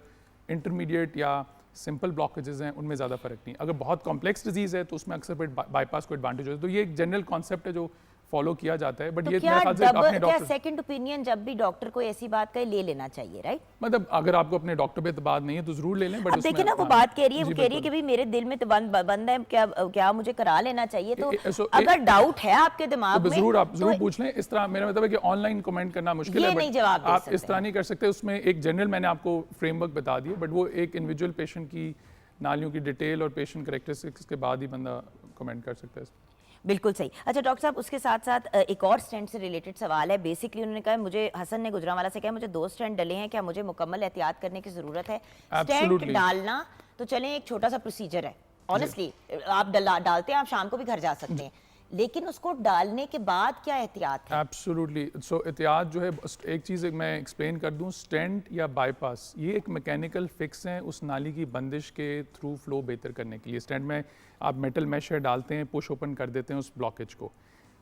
इंटरमीडिएट या सिंपल ब्लॉकेजेस हैं उनमें ज़्यादा फर्क नहीं। अगर बहुत कॉम्प्लेक्स डिजीज़ है तो उसमें अक्सर फिर बाईपास को एडवांटेज होता है। तो ये एक जनरल कॉन्सेप्ट है जो फॉलो किया जाता है, बट तो ये क्या मेरे ख्याल से अपने क्या डॉक्टर, सेकंड ओपिनियन जब भी डॉक्टर कोई ऐसी बात कहे ले लेना चाहिए, राइट? मतलब अगर आपको अपने डॉक्टर पे एतबार नहीं है तो जरूर ले लें, बट अब देखिए ना, वो बात कह रही है, वो कह रही है कि भाई मेरे दिल में तो बंद है, क्या मुझे करा लेना चाहिए? तो अगर डाउट है आपके दिमाग में जरूर आप जरूर तो पूछ लें। इस तरह मेरा मतलब है कि ऑनलाइन कमेंट करना मुश्किल ये है, नहीं बट जवाब दे आप सकते इस तरह नहीं कर सकते। उसमें एक जनरल मैंने आपको फ्रेमवर्क बता दिया, बट वो एक इंडिविजुअल पेशेंट की नालियों की डिटेल और पेशेंट करेक्टरिस्टिक्स के बाद ही बंदा कमेंट कर सकता है। बिल्कुल सही। अच्छा डॉक्टर साहब, उसके साथ साथ एक और स्टेंट से रिलेटेड सवाल है। बेसिकली उन्होंने कहा, मुझे हसन ने गुजरांवाला से कहा, मुझे 2 स्टेंट डले हैं, क्या मुझे मुकम्मल एहतियात करने की जरूरत है? Stent Absolutely. डालना तो चलें एक छोटा सा प्रोसीजर है, ऑनेस्टली आप डालते हैं, आप शाम को भी घर जा सकते हैं, लेकिन उसको डालने के बाद क्या एहतियात है? एब्सोल्युटली। सो एहतियात जो है, एक चीज़ मैं एक्सप्लेन कर दूं, स्टेंट या बाईपास ये एक मैकेनिकल फिक्स है उस नाली की बंदिश के थ्रू फ्लो बेहतर करने के लिए। स्टेंट में आप मेटल मैशर डालते हैं, पुश ओपन कर देते हैं उस ब्लॉकेज को।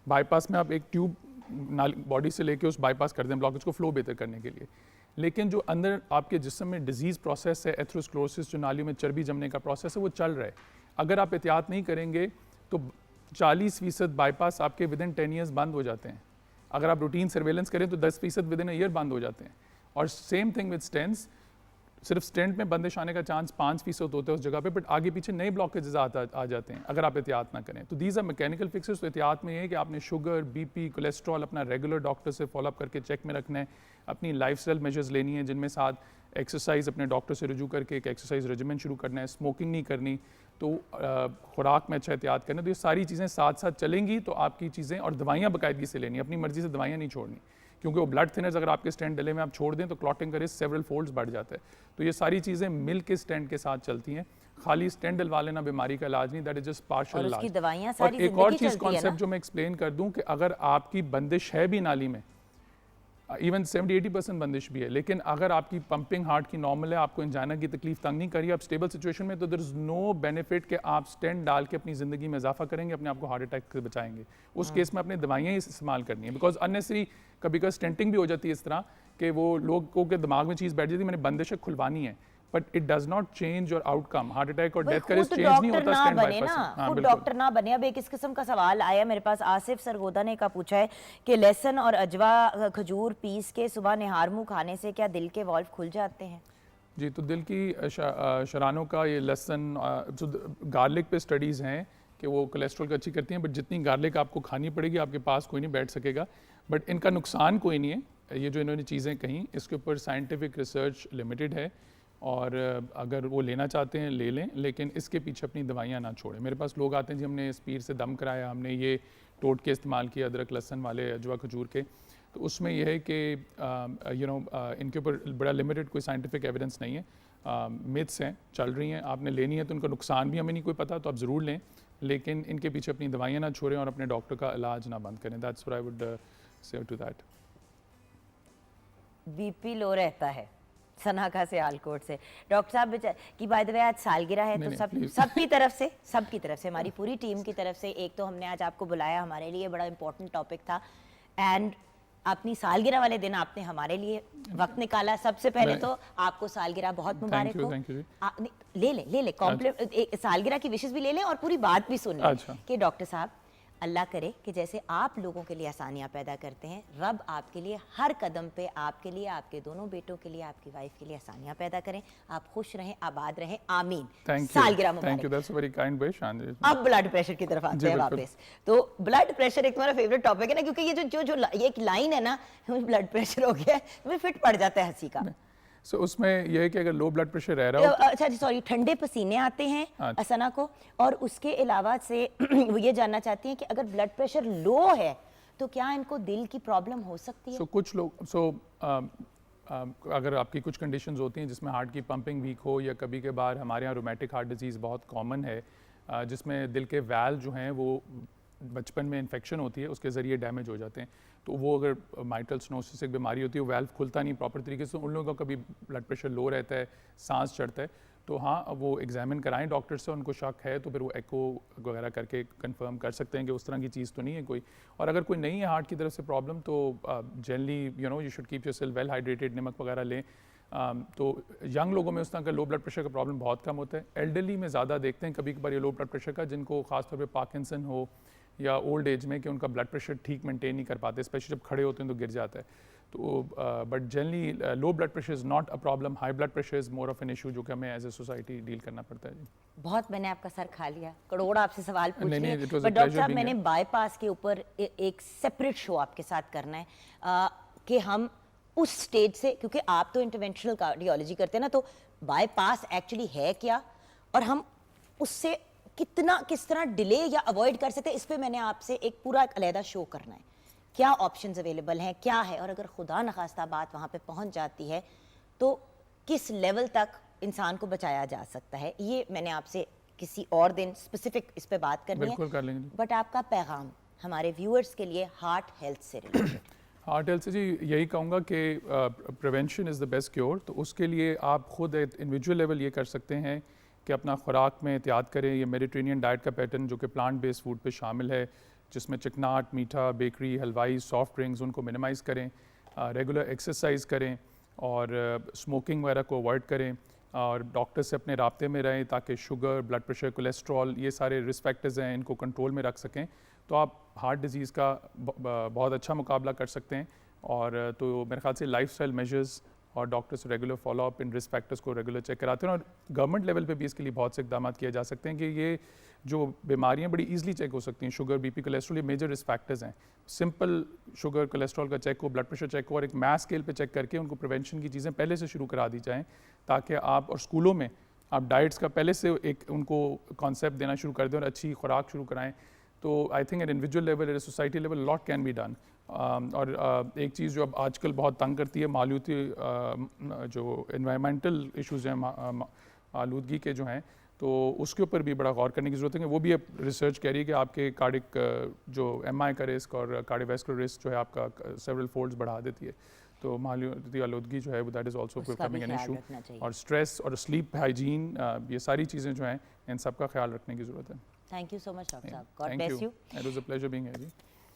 बाईपास में आप एक ट्यूब नाली बॉडी से लेके उस बाईपास कर दें ब्लॉकेज को फ्लो बेहतर करने के लिए। लेकिन जो अंदर आपके जिस्म में डिजीज़ प्रोसेस है, एथेरोस्क्लेरोसिस, जो नालियों में चर्बी जमने का प्रोसेस है, वो चल रहा है। अगर आप एहतियात नहीं करेंगे तो 40% बाईपास आपके विद इन 10 ईयर्स बंद हो जाते हैं। अगर आप रूटीन सर्वेलेंस करें तो 10% विद इन ईयर बंद हो जाते हैं। और सेम थिंग विद स्टेंट्स, सिर्फ स्टेंट में बंदिश आने का चांस 5% होता है उस जगह पे, बट आगे पीछे नए ब्लॉकेजेस आ जाते हैं अगर आप एहतियात ना करें। तो दीज आर मैकेनिकल फिक्सेस। तो एहतियात में ये है कि आपने शुगर, बीपी, कोलेस्ट्रॉल अपना रेगुलर डॉक्टर से फॉलोअप करके चेक में रखना है। अपनी लाइफस्टाइल मेजर्स लेनी है, जिनमें साथ एक्सरसाइज अपने डॉक्टर से रुजू करके एक एक्सरसाइज रेजिमेंट शुरू करना है। स्मोकिंग नहीं करनी, तो खुराक में अच्छा एहतियात करना। तो ये सारी चीज़ें साथ साथ चलेंगी तो आपकी चीज़ें, और दवाइयाँ बाकायदगी से लेनी, अपनी मर्जी से दवाइयाँ नहीं छोड़नी, क्योंकि वो ब्लड थिनर्स अगर आपके स्टेंट डले में आप छोड़ दें तो क्लॉटिंग का रिस्क सेवरल फोल्ड्स बढ़ जाता है। तो ये सारी चीज़ें मिल के स्टेंट के साथ चलती हैं। खाली स्टेंट डलवा लेना बीमारी का इलाज नहीं, दैट इज जस्ट पार्शियल इलाज। दवाइयाँ और सारी एक और जिंदगी चीज़ चलती है कॉन्सेप्ट ना? जो मैं एक्सप्लेन कर दूं कि अगर आपकी बंदिश है भी नाली में, इवन 70-80% बंदिश भी है, लेकिन अगर आपकी पंपिंग हार्ट की नॉर्मल है, आपको एंजाइना की तकलीफ तंग नहीं करी, आप स्टेबल सिचुएशन में, तो देयर इज नो बेनिफिट कि आप स्टेंट डाल के अपनी ज़िंदगी में इजाफा करेंगे, अपने आप को हार्ट अटैक से बचाएंगे। उस केस में अपने दवाइयाँ ही इस्तेमाल करनी है, बिकॉज अननेसरी कभी कभी स्टेंटिंग भी हो जाती है इस तरह कि वो लोगों के दिमाग में चीज़ बैठ जाती है मैंने बंदिश खुलवानी है, but it does not change your outcome. Heart attack और डेथ का रिस्क चेंज नहीं होता स्टेंट बाईपास से। हाँ, खुद बिल्कुल। डॉक्टर ना बने। अब एक इस किस्म का सवाल आया मेरे पास, आसिफ सरगोदा ने का पूछा है कि लहसुन और अजवा खजूर पीस के सुबह निहार मुंह खाने से क्या दिल के वाल्व खुल जाते हैं? जी, तो दिल की शरानों का ये लहसुन, गार्लिक पे स्टडीज़ हैं कि वो कोलेस्ट्रॉल को अच्छी करती हैं, बट जितनी गार्लिक आपको खानी पड़ेगी आपके पास कोई नहीं बैठ सकेगा, बट इनका नुकसान कोई नहीं है। ये जो इन्होंने चीज़ें कहीं, इसके ऊपर साइंटिफिक रिसर्च लिमिटेड है, और अगर वो लेना चाहते हैं ले लें, लेकिन इसके पीछे अपनी दवाइयाँ ना छोड़ें। मेरे पास लोग आते हैं जी हमने स्पीड से दम कराया, हमने ये टोट के इस्तेमाल किया, अदरक लहसुन वाले, अजवा खजूर के, तो उसमें यह है कि इनके ऊपर बड़ा लिमिटेड कोई साइंटिफिक एविडेंस नहीं है, मिथ्स हैं, चल रही हैं, आपने लेनी है तो उनका नुकसान भी हमें नहीं कोई पता, तो आप ज़रूर लें, लेकिन इनके पीछे अपनी दवाइयाँ ना छोड़ें और अपने डॉक्टर का इलाज ना बंद करें। That's what I would say to that. BP low रहता है, सनाखा से आलकोट से। डॉक्टर साहब की बाय द वे आज सालगिरह है, तो सबकी तरफ से हमारी पूरी टीम की तरफ से, एक तो हमने आज आपको बुलाया, हमारे लिए बड़ा इंपॉर्टेंट टॉपिक था, एंड अपनी सालगिरह वाले दिन आपने हमारे लिए वक्त निकाला। सबसे पहले तो आपको सालगिरह बहुत मुबारक हो। Thank you. ले ले कॉम्प्लीमेंट, सालगिरह की विशेष भी ले लें और पूरी बात भी सुन लें कि डॉक्टर साहब अल्लाह करे कि जैसे आप लोगों के लिए आसानियां पैदा करते हैं, रब आपके लिए हर कदम पे, आपके लिए, आपके दोनों बेटों के लिए, आपकी वाइफ के लिए आसानियां पैदा करें, आप खुश रहें, आबाद रहें, आमीन। सालगिरह मुबारक। Thank you, that's very kind wish. अब ब्लड प्रेशर की तरफ आते हैं वापस। तो ब्लड प्रेशर एक तुम्हारा फेवरेट टॉपिक है ना, क्योंकि ये जो ये एक लाइन है ना, ब्लड प्रेशर हो गया, तुम्हें फिट पड़ जाता है हंसी का। सो उसमें यह है कि अगर लो ब्लड प्रेशर रह रहा हो, अच्छा सॉरी, ठंडे पसीने आते हैं असना को, और उसके अलावा से वो ये जानना चाहती हैं कि अगर ब्लड प्रेशर लो है तो क्या इनको दिल की प्रॉब्लम हो सकती है? कुछ लोग अगर आपकी कुछ कंडीशंस होती हैं जिसमें हार्ट की पंपिंग वीक हो, या कभी के बार हमारे यहाँ रोमेटिक हार्ट डिजीज़ बहुत कॉमन है, जिसमें दिल के वैल्व जो हैं वो बचपन में इन्फेक्शन होती है, उसके ज़रिए डैमेज हो जाते हैं, तो वो अगर माइट्रल स्टेनोसिस एक बीमारी होती है, वो वाल्व खुलता नहीं प्रॉपर तरीके से, उन लोगों का कभी ब्लड प्रेशर लो रहता है, सांस चढ़ता है, तो हाँ वो एग्जामिन कराएं डॉक्टर से, उनको शक है तो फिर वो एको वगैरह करके कंफर्म कर सकते हैं कि उस तरह की चीज़ तो नहीं है कोई। और अगर कोई नहीं है हार्ट की तरफ से प्रॉब्लम, तो generally you should keep yourself well hydrated, नमक वगैरह लें। तो यंग लोगों में उस तरह का लो ब्लड प्रेशर का प्रॉब्लम बहुत कम होता है। एल्डरली में ज़्यादा देखते हैं कभी कभार ये लो ब्लड प्रेशर का, जिनको खासतौर पे पार्किंसन हो या ओल्ड एज में कि उनका ब्लड प्रेशर ठीक मेंटेन नहीं कर पाते, स्पेशली जब खड़े होते हैं तो गिर जाता है। तो but generally low blood pressure is not a problem, high blood pressure is more of an issue जो कि हमें एज ए सोसाइटी डील करना पड़ता है। जी बहुत मैंने आपका सर खा लिया, करोड़ आपसे सवाल पूछ नहीं, लिए, नहीं, it was a but doctor pleasure साहब being मैंने here. बाईपास के ऊपर एक सेपरेट शो आपके साथ करना है कि हम उस स्टेज से, क्योंकि आप तो इंटरवेंशनल कार्डियोलॉजी करते हैं ना, तो बाईपास एक्चुअली है क्या और हम उससे किस तरह डिले या अवॉइड कर सकते हैं, इस पे मैंने आपसे एक पूरा एक अलहदा शो करना है। क्या ऑप्शंस अवेलेबल हैं, क्या है, और अगर खुदा न खास्ता बात वहाँ पे पहुँच जाती है तो किस लेवल तक इंसान को बचाया जा सकता है, ये मैंने आपसे किसी और दिन स्पेसिफिक इस पे बात करनी बिल्कुल है। कर लेंगे। बट आपका पैगाम हमारे व्यूअर्स के लिए हार्ट हेल्थ से रिलेटेड। हार्ट हेल्थ से जी यही कहूँगा कि prevention is the best cure. तो उसके लिए आप खुद इंडिविजुअल लेवल ये कर सकते हैं कि अपना खुराक में एहतियात करें। ये मेडिटेरेनियन डाइट का पैटर्न जो कि प्लांट बेस्ड फूड पे शामिल है, जिसमें चिकनाट, मीठा, बेकरी, हलवाई, सॉफ्ट ड्रिंक्स, उनको मिनिमाइज़ करें, रेगुलर एक्सरसाइज करें और स्मोकिंग वगैरह को अवॉइड करें और डॉक्टर से अपने राब्ते में रहें ताकि शुगर, ब्लड प्रेशर, कोलेस्ट्रॉल, ये सारे रिस्क फैक्टर्स हैं, इनको कंट्रोल में रख सकें। तो आप हार्ट डिजीज़ का बहुत अच्छा मुकाबला कर सकते हैं। और तो मेरे ख्याल से लाइफस्टाइल मेजर्स और डॉक्टर से regular follow up in risk factors को रेगुलर चेक कराते हैं। और गवर्नमेंट लेवल पे भी इसके लिए बहुत से इकदाम किए जा सकते हैं कि ये जो बीमारियां बड़ी ईजिली चेक हो सकती हैं, शुगर, बीपी, कोलेस्ट्रॉल, ये मेजर रिस्क फैक्टर्स हैं। सिंपल शुगर, कोलेस्ट्रॉल का चेक हो, ब्लड प्रेशर चेक हो और एक मैस स्केल पे चेक करके उनको प्रिवेंशन की चीज़ें पहले से शुरू करा दी जाएँ, ताकि आप और स्कूलों में आप डाइट्स का पहले से एक उनको कॉन्सेप्ट देना शुरू कर दें और अच्छी खुराक शुरू कराएँ। तो I think eight individual level, eight society level, lot can be done. और एक चीज़ जो अब आजकल बहुत तंग करती है, मालूती जो एनवायरमेंटल इश्यूज़ हैं, आलूदगी के जो हैं, तो उसके ऊपर भी बड़ा गौर करने की ज़रूरत है। वो भी अब रिसर्च कह रही है कि आपके कार्डिक जो MI का रिस्क और कार्डियोवैस्कुलर रिस्क जो है आपका सेवरल फोल्ड्स बढ़ा देती है। तो मालूती आलूदगी जो है that is also becoming an issue. और स्ट्रेस और स्लीप हाइजीन, ये सारी चीज़ें जो हैं, इन सब का ख्याल रखने की ज़रूरत है। Thank you so much doctor साहब, God bless you. It was a pleasure being here.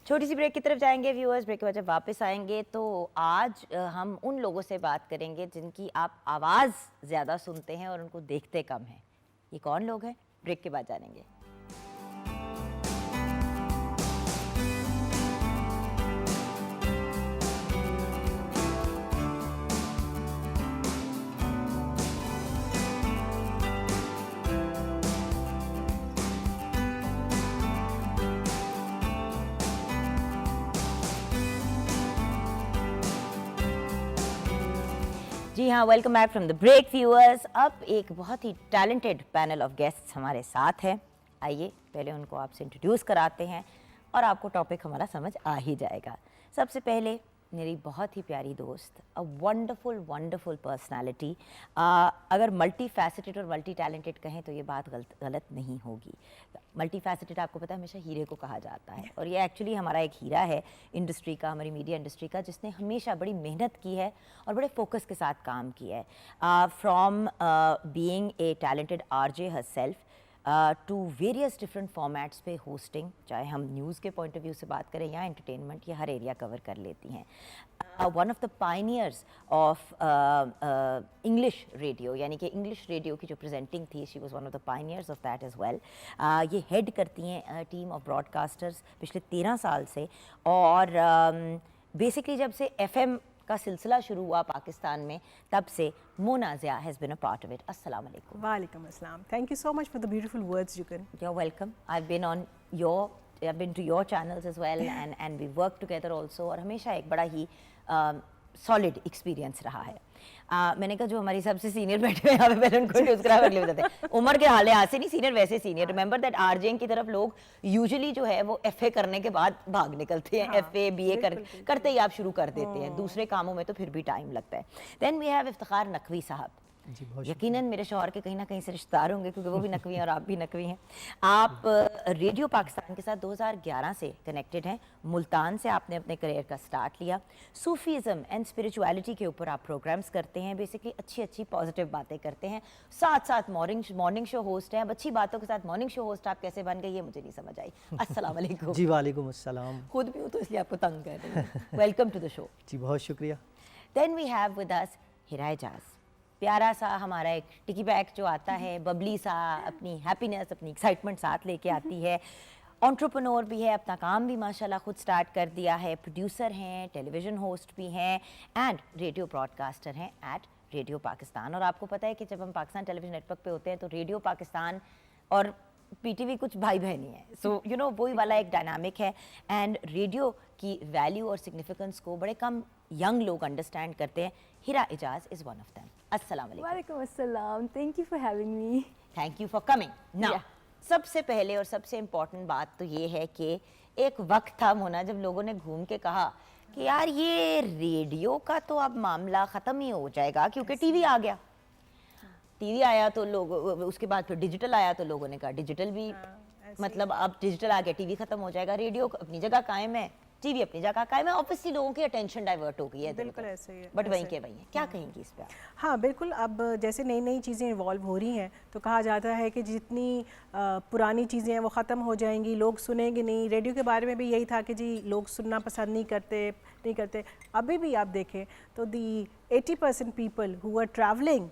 छोटी सी ब्रेक की तरफ जाएंगे व्यूअर्स, ब्रेक के बाद जब वापस आएंगे तो आज हम उन लोगों से बात करेंगे जिनकी आप आवाज़ ज़्यादा सुनते हैं और उनको देखते कम हैं। ये कौन लोग हैं, ब्रेक के बाद जानेंगे। जी हाँ, welcome back from the break viewers. अब एक बहुत ही टैलेंटेड पैनल ऑफ गेस्ट्स हमारे साथ है। आइए पहले उनको आपसे इंट्रोड्यूस कराते हैं और आपको टॉपिक हमारा समझ आ ही जाएगा। सबसे पहले मेरी बहुत ही प्यारी दोस्त, अ वंडरफुल वंडरफुल पर्सनालिटी। अगर मल्टी फैसेटेड और मल्टी टैलेंटेड कहें तो ये बात गलत नहीं होगी। मल्टी फैसेटेड आपको पता है हमेशा हीरे को कहा जाता है, और ये एक्चुअली हमारा एक हीरा है इंडस्ट्री का, हमारी मीडिया इंडस्ट्री का, जिसने हमेशा बड़ी मेहनत की है और बड़े फोकस के साथ काम किया है। From being a talented RJ herself to various different formats पे होस्टिंग, चाहे हम न्यूज़ के पॉइंट ऑफ व्यू से बात करें या एंटरटेनमेंट, ये हर एरिया कवर कर लेती हैं। One of the pioneers of English radio, यानी कि इंग्लिश रेडियो की जो प्रेजेंटिंग थी, she was one of the pioneers of that as well. ये हेड करती हैं टीम ऑफ ब्रॉडकास्टर्स पिछले 13 साल से, और बेसिकली जब से FM का सिलसिला शुरू हुआ पाकिस्तान में, तब से Mona Zia has been a part of it. अस्सलाम वालेकुम। वालेकुम अस्सलाम। Thank you so much for the beautiful words, Jugan. You're welcome. I've been to your channels as well, and we work together also, और हमेशा एक बड़ा ही सॉलिड एक्सपीरियंस रहा है। मैंने कहा जो हमारी सबसे सीनियर बैठे हुए यहाँ पे, पहले उनको इंट्रोड्यूस करा, अगले बताते हैं। उम्र के हाल से नहीं सीनियर, वैसे सीनियर। रिमेंबर दैट RJ की तरफ लोग यूजुअली जो है वो FA करने के बाद भाग निकलते हैं। FA BA करते ही आप शुरू कर देते हैं, दूसरे कामों में तो फिर भी टाइम लगता है। Then we have Iftikhar Naqvi साहब। यकीनन मेरे शौहर के कहीं ना कहीं से रिश्तेदार होंगे, क्योंकि वो भी नकवी हैं और आप भी नकवी हैं। आप रेडियो पाकिस्तान के साथ 2011 से कनेक्टेड हैं। मुल्तान से आपने अपने करियर का स्टार्ट लिया। सूफीज़म एंड स्पिरिचुअलिटी के ऊपर आप प्रोग्राम्स करते हैं, बेसिकली अच्छी अच्छी पॉजिटिव बातें करते हैं। साथ साथ मॉर्निंग शो होस्ट हैं। अब अच्छी बातों के साथ मॉर्निंग शो होस्ट आप कैसे बन गए, ये मुझे नहीं समझ आई। अस्सलाम वालेकुम। जी वालेकुम अस्सलाम। खुद भी हूँ तो इसलिए आपको तंग कर रही हूँ। Welcome to the show. जी बहुत शुक्रिया। Then we have with us Hira Ejaz, प्यारा सा हमारा एक टिकी बैग जो आता है, बबली सा, अपनी हैप्पीनेस, अपनी एक्साइटमेंट साथ लेके आती है। एंटरप्रेन्योर भी है, अपना काम भी माशाल्लाह खुद स्टार्ट कर दिया है, प्रोड्यूसर हैं, टेलीविज़न होस्ट भी हैं एंड रेडियो ब्रॉडकास्टर हैं एट रेडियो पाकिस्तान। और आपको पता है कि जब हम पाकिस्तान टेलीविज़न नेटवर्क पे होते हैं तो रेडियो पाकिस्तान और पीटीवी कुछ भाई बहनी है, सो यू नो वही वाला एक डायनामिक है। एंड रेडियो की वैल्यू और सिग्निफिकेंस को बड़े कम यंग लोग अंडरस्टैंड करते हैं। Hira Ijaz is one of them. अस्सलाम वालेकुम। वालेकुम अस्सलाम, thank you for having me. Thank you for coming. Now सबसे पहले और सबसे इम्पॉर्टेंट बात तो ये है कि एक वक्त था मोना जब लोगों ने घूम के कहा कि यार ये रेडियो का तो अब मामला ख़त्म ही हो जाएगा क्योंकि टीवी आ गया। टीवी आया तो लोग, उसके बाद फिर डिजिटल आया तो लोगों ने कहा डिजिटल भी मतलब अब डिजिटल आ गया, टीवी खत्म हो जाएगा, रेडियो अपनी जगह कायम है, टीवी अपनी जगह कायम है। ऑब्वियसली लोगों की अटेंशन डाइवर्ट हो गई है, बिल्कुल ऐसे ही है, बट वहीं ऐसे। के वहीं है। क्या कहेंगी इस पर? हाँ बिल्कुल, अब जैसे नई नई चीज़ें इवॉल्व हो रही हैं तो कहा जाता है कि जितनी पुरानी चीज़ें हैं वो ख़त्म हो जाएंगी, लोग सुनेंगे नहीं। रेडियो के बारे में भी यही था कि जी लोग सुनना पसंद नहीं करते। अभी भी आप देखें तो the 80% people who are travelling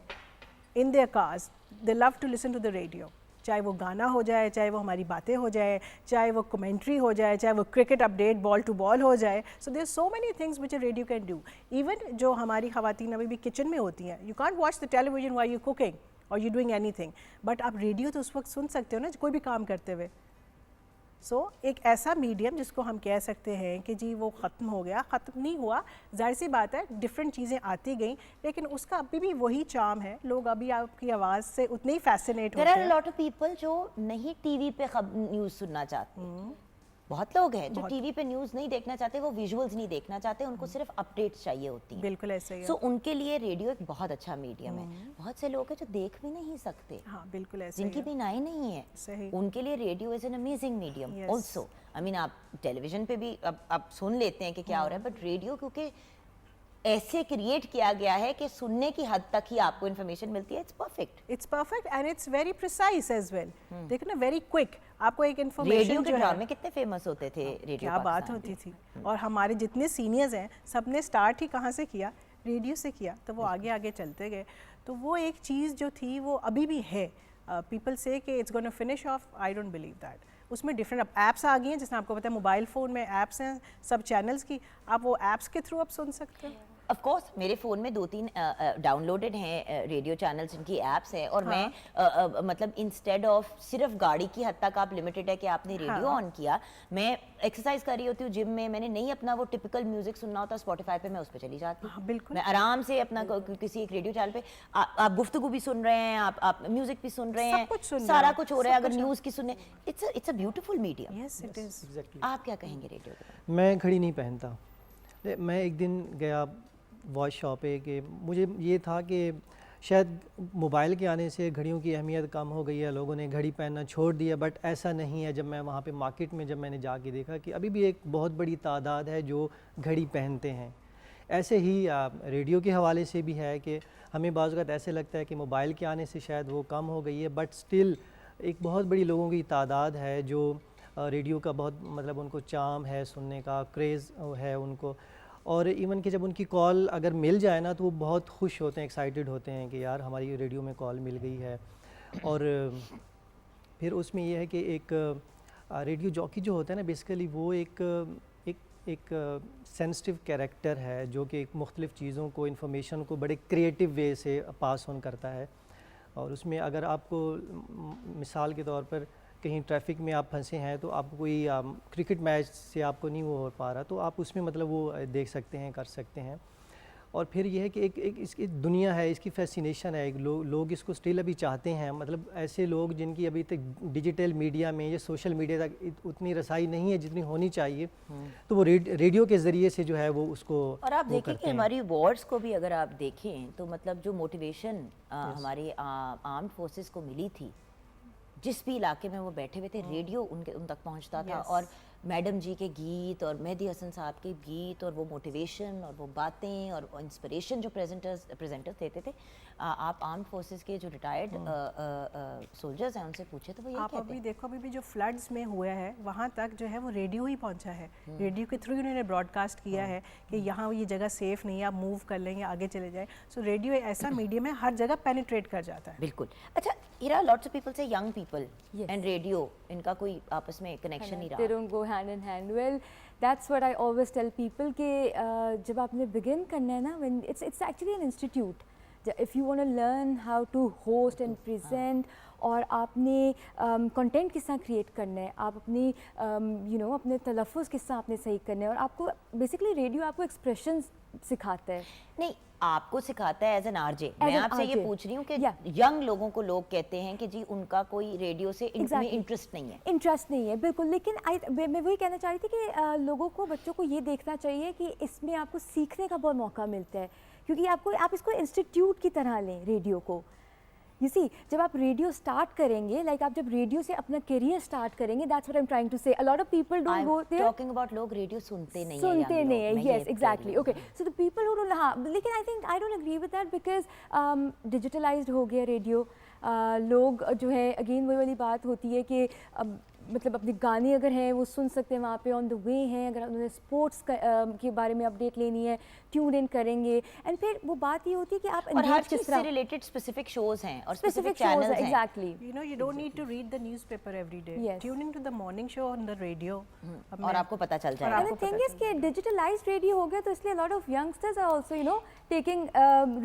in their cars they love to listen to the radio. चाहे वो गाना हो जाए, चाहे वो हमारी बातें हो जाए, चाहे वो कमेंट्री हो जाए, चाहे वो cricket update ball to ball हो जाए। So there so many things which radio can do. Even जो हमारी ख़वातीन अभी भी किचन में होती हैं, you can't watch the television while you cooking और यू डूइंग एनीथिंग, बट आप रेडियो तो उस वक्त सुन सकते हो ना कोई भी काम करते हुए। सो एक ऐसा मीडियम जिसको हम कह सकते हैं कि जी वो ख़त्म हो गया, ख़त्म नहीं हुआ, जाहिर सी बात है डिफरेंट चीज़ें आती गई, लेकिन उसका अभी भी वही चार्म है। लोग अभी आपकी आवाज़ से उतने ही फैसिनेट होते There are हैं। a lot of people जो नहीं टीवी पे न्यूज़ सुनना चाहते। बहुत लोग हैं जो टीवी पे न्यूज़ नहीं देखना चाहते, वो विजुअल्स नहीं देखना चाहते, उनको सिर्फ अपडेट्स चाहिए होती हैं। बिल्कुल ऐसे ही है। सो उनके लिए रेडियो एक बहुत अच्छा मीडियम है। बहुत से लोग हैं जो देख भी नहीं सकते, हाँ बिल्कुल ऐसे ही जिनकी है। बीनाई नहीं है, सही। उनके लिए radio is an amazing medium Yes. Also. I mean आप टेलीविजन पे भी अब आप सुन लेते हैं कि क्या हो रहा है, बट रेडियो क्योंकि ऐसे क्रिएट किया गया है कि सुनने की हद तक ही आपको इन्फॉर्मेशन मिलती है। It's perfect. It's perfect and it's very precise as well. देखो ना, वेरी क्विक, आपको एक इन्फॉर्मेशन रेडियो के जो है, ड्रामे कितने फेमस होते थे रेडियो क्या बात पाकिस्तान होती के। थी। और हमारे जितने सीनियर्स हैं सब ने स्टार्ट ही कहाँ से किया, रेडियो से किया, तो वो आगे आगे चलते गए। तो वो एक चीज़ जो थी वो अभी भी है। पीपल से कि it's gonna finish off, I don't believe that. उसमें डिफरेंट ऐप्स आ गई हैं, जैसे आपको पता है मोबाइल फ़ोन में ऐप्स हैं सब चैनल्स की, आप वो ऐप्स के थ्रू आप सुन सकते हो। ऑफ कोर्स मेरे फ़ोन में 2-3 डाउनलोडेड हैं रेडियो चैनल्स, जिनकी ऐप्स हैं। और मैं मतलब इंस्टेड ऑफ सिर्फ गाड़ी की हद तक आप लिमिटेड है कि आपने रेडियो ऑन किया, मैं एक्सरसाइज कर रही होती हूँ जिम में, मैंने नहीं अपना वो टिपिकल म्यूजिक सुनना होता स्पॉटिफाई पे, मैं उस पर चली जाती हूँ। बिल्कुल। मैं आराम से अपना किसी एक रेडियो चैनल पे आप गुफ्तगू भी सुन रहे हैं, आप म्यूजिक भी सुन रहे सब हैं, कुछ सुन रहे सारा हैं, कुछ हो रहा है। सब अगर कुछ न्यूज़ की सुनने, it's a beautiful medium. Yes it is. Exactly. आप क्या कहेंगे रेडियो के? मैं घड़ी नहीं पहनता। मैं एक दिन गया वॉच शॉप पे कि मुझे ये था कि शायद मोबाइल के आने से घड़ियों की अहमियत कम हो गई है, लोगों ने घड़ी पहनना छोड़ दिया, बट ऐसा नहीं है। जब मैं वहाँ पे मार्केट में जब मैंने जाके देखा कि अभी भी एक बहुत बड़ी तादाद है जो घड़ी पहनते हैं। ऐसे ही रेडियो के हवाले से भी है कि हमें बाज़ वक़्त ऐसे लगता है कि मोबाइल के आने से शायद वो कम हो गई है, बट स्टिल एक बहुत बड़ी लोगों की तादाद है जो रेडियो का बहुत मतलब उनको चार्म है, सुनने का क्रेज़ है उनको। और इवन कि जब उनकी कॉल अगर मिल जाए ना तो वो बहुत खुश होते हैं, एक्साइटेड होते हैं कि यार हमारी रेडियो में कॉल मिल गई है। और फिर उसमें ये है कि एक रेडियो जॉकी जो होता है ना, बेसिकली वो एक सेंसिटिव कैरेक्टर है जो कि मुख्तलिफ़ चीज़ों को, इन्फॉर्मेशन को बड़े क्रिएटिव वे से पास ऑन करता है। और उसमें अगर आपको मिसाल के तौर पर कहीं ट्रैफिक में आप फंसे हैं तो आपको कोई क्रिकेट मैच से आपको नहीं वो हो पा रहा, तो आप उसमें मतलब वो देख सकते हैं, कर सकते हैं। और फिर ये है कि एक इसकी दुनिया है, इसकी फैसिनेशन है, लोग इसको स्टिल अभी चाहते हैं। मतलब ऐसे लोग जिनकी अभी तक डिजिटल मीडिया में या सोशल मीडिया तक उतनी रसाई नहीं है जितनी होनी चाहिए, तो वो रेडियो के ज़रिए से जो है वो उसको और आप देखें कि हमारी वॉर्स को भी अगर आप देखें तो मतलब जो मोटिवेशन हमारी आर्म्ड फोर्सेस को मिली थी, जिस भी इलाके में वो बैठे हुए थे, रेडियो उन तक पहुंचता था। और मैडम जी के गीत और मेहदी हसन साहब के गीत और वो मोटिवेशन और वो बातें और इंस्पिरेशन जो प्रेजेंटर्स देते थे, आप आर्म फोर्सेस के जो रिटायर्ड सोल्जर्स हैं उनसे पूछे तो वो ये आप कहते अभी हैं। देखो अभी भी जो फ्लड्स में हुआ है वहाँ तक जो है वो रेडियो ही पहुँचा है, रेडियो के थ्रू उन्होंने ब्रॉडकास्ट किया है कि यहाँ ये जगह सेफ नहीं है, आप मूव कर लेंगे आगे चले जाएं। सो रेडियो ऐसा मीडियम है हर जगह पेनिट्रेट कर जाता है। बिल्कुल। अच्छा हीरा, लॉट्स ऑफ पीपल से young people Yes. And radio, इनका कोई आपस में कनेक्शन नहीं They रहा। don't go hand in hand. Well, that's what I always tell people कि जब आपने begin करना है ना, when it's actually an institute. If you want to learn how to host and present, और आपने कंटेंट किस तरह क्रिएट करना है, आप अपनी अपने तलफ़ुज़ किस तरह आपने सही करना है, और आपको बेसिकली रेडियो आपको एक्सप्रेशन सिखाता है। नहीं, आपको सिखाता है एज एन आरजे। मैं an आपसे ये RJ, पूछ रही हूँ कि yeah. यंग लोगों को लोग कहते हैं कि जी उनका कोई रेडियो से Exactly. इंटरेस्ट नहीं है। इंटरेस्ट नहीं है, बिल्कुल। लेकिन मैं वही कहना चाह रही थी कि लोगों को, बच्चों को ये देखना चाहिए कि इसमें आपको सीखने का बहुत मौका मिलता है, क्योंकि आप इसको इंस्टीट्यूट की तरह लें रेडियो को। यू सी, जब आप रेडियो स्टार्ट करेंगे, लाइक आप जब रेडियो से अपना करियर स्टार्ट करेंगे, that's what I am trying to say. A lot of people don't go there, talking about लोग रेडियो सुनते नहीं हैं, सुनते young नहीं लोग, है। मैं ये यस, कह रही एग्जैक्टली। हूँ। Okay, so the people who don't, हाँ, लेकिन I don't agree with that because digitalised हो गया रेडियो। लोग जो है, अगेन वही वाली बात होती है कि अब मतलब अपने गाने अगर हैं वो सुन सकते हैं वहाँ पे ऑन द वे हैं। अगर उन्हें स्पोर्ट्स के बारे में अपडेट लेनी है, ट्यून इन करेंगे। एंड फिर वो बात ये होती है कि आप और हर engage चीज किस से तरह, रिलेटेड स्पेसिफिक शोज हैं और स्पेसिफिक स्पेसिफिक शोज चैनल्स हैं। Exactly. You know, you don't need to read the newspaper every day. Yes. Tune into the morning show on the radio. अब और मैं- आपको पता चल और जाएगा। And आपको the thing पता is कि digitalized radio हो गया, तो इसलिए a lot of youngsters are also taking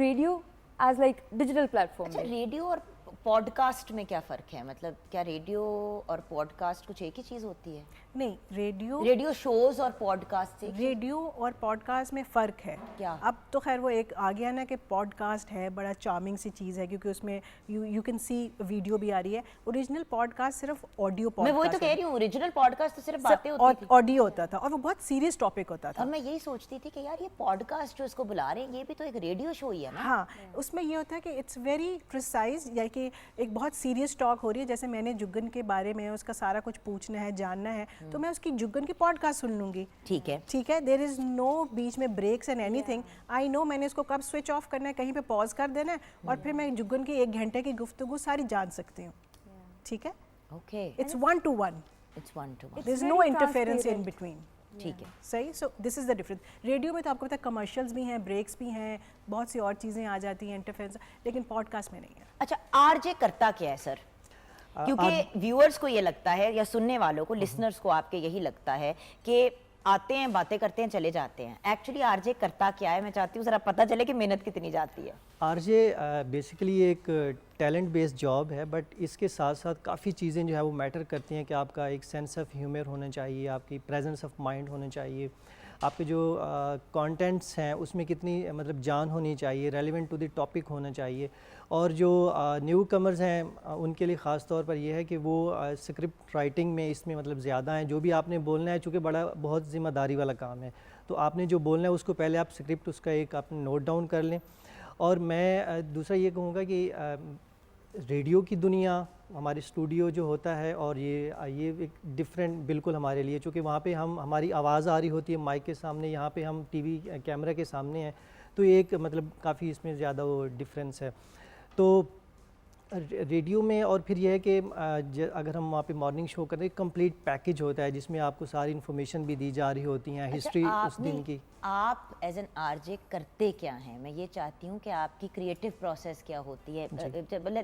radio as like digital platform. अच्छा, रेडियो और पॉडकास्ट में क्या फ़र्क है? मतलब क्या रेडियो और पॉडकास्ट कुछ एक ही चीज़ होती है? नहीं, रेडियो शोज और पॉडकास्ट से रेडियो और पॉडकास्ट में फ़र्क है। क्या? अब तो खैर वो एक आ गया ना कि पॉडकास्ट है, बड़ा चार्मिंग सी चीज़ है क्योंकि उसमें यू कैन सी वीडियो भी आ रही है। ओरिजिनल पॉडकास्ट सिर्फ ऑडियो मैं पॉडकास्ट, वही तो कह रही हूँ, ओरिजिनल पॉडकास्ट तो सिर्फ बातें होती थी। ऑडियो होता था और वो बहुत सीरियस टॉपिक होता और था। मैं यही सोचती थी कि यार ये पॉडकास्ट जो इसको बुला रहे हैं, ये भी तो एक रेडियो शो ही है ना। हाँ, उसमें ये होता है कि इट्स वेरी प्रिसाइज, या कि एक बहुत सीरियस टॉक हो रही है। जैसे मैंने जुग्गन के बारे में उसका सारा कुछ पूछना है, जानना है, तो मैं उसकी जुग्गन की पॉडकास्ट सुन लूँगी। ठीक है। ठीक है, देयर इज़ नो बीच में breaks and anything. I know मैंने इसको कब स्विच ऑफ करना है, कहीं पे पॉज कर देना है, और फिर मैं जुग्गन की 1 घंटे की गुफ्तगू सारी जान सकती हूँ। ठीक है, okay, it's 1 to 1, it's 1 to 1। There is very no interference in transparent. Between. ठीक है। सही, so this is the difference. Radio में तो आपको पता है कमर्शियल्स भी हैं, ब्रेक्स भी हैं, बहुत सी और चीज़ें आ जाती हैं, इंटरफेरेंस, लेकिन पॉडकास्ट में नहीं है। अच्छा, आरजे करता क्या है सर? क्योंकि व्यूअर्स को ये लगता है या सुनने वालों को, लिसनर्स को आपके यही लगता है कि आते हैं, बातें करते हैं, चले जाते हैं। एक्चुअली आरजे करता क्या है? मैं चाहती हूँ जरा पता चले कि मेहनत कितनी जाती है। आरजे बेसिकली एक टैलेंट बेस्ड जॉब है, बट इसके साथ साथ काफ़ी चीज़ें जो है वो मैटर करती हैं कि आपका एक सेंस ऑफ ह्यूमर होना चाहिए, आपकी प्रेजेंस ऑफ माइंड होना चाहिए, आपके जो कंटेंट्स हैं उसमें कितनी मतलब जान होनी चाहिए, रेलिवेंट टू द टॉपिक होना चाहिए। और जो न्यू कमर्स हैं उनके लिए ख़ास तौर पर यह है कि वो स्क्रिप्ट राइटिंग में इसमें मतलब ज़्यादा हैं। जो भी आपने बोलना है, चूँकि बहुत ज़िम्मेदारी वाला काम है, तो आपने जो बोलना है उसको पहले आप स्क्रिप्ट उसका एक आपने नोट डाउन कर लें। और मैं दूसरा ये कहूँगा कि रेडियो की दुनिया, हमारे स्टूडियो जो होता है, और ये एक डिफरेंट बिल्कुल हमारे लिए, चूँकि वहाँ पे हमारी आवाज़ आ रही होती है माइक के सामने, यहाँ पे हम टीवी कैमरा के सामने हैं, तो एक मतलब काफ़ी इसमें ज़्यादा वो डिफरेंस है। तो रेडियो में और फिर यह है कि अगर हम वहाँ पे मॉर्निंग शो करें, कंप्लीट पैकेज होता है जिसमें आपको सारी इन्फॉर्मेशन भी दी जा रही होती हैं, हिस्ट्री उस दिन की। आप एज एन आरजे करते क्या हैं? मैं ये चाहती हूँ कि आपकी क्रिएटिव प्रोसेस क्या होती है।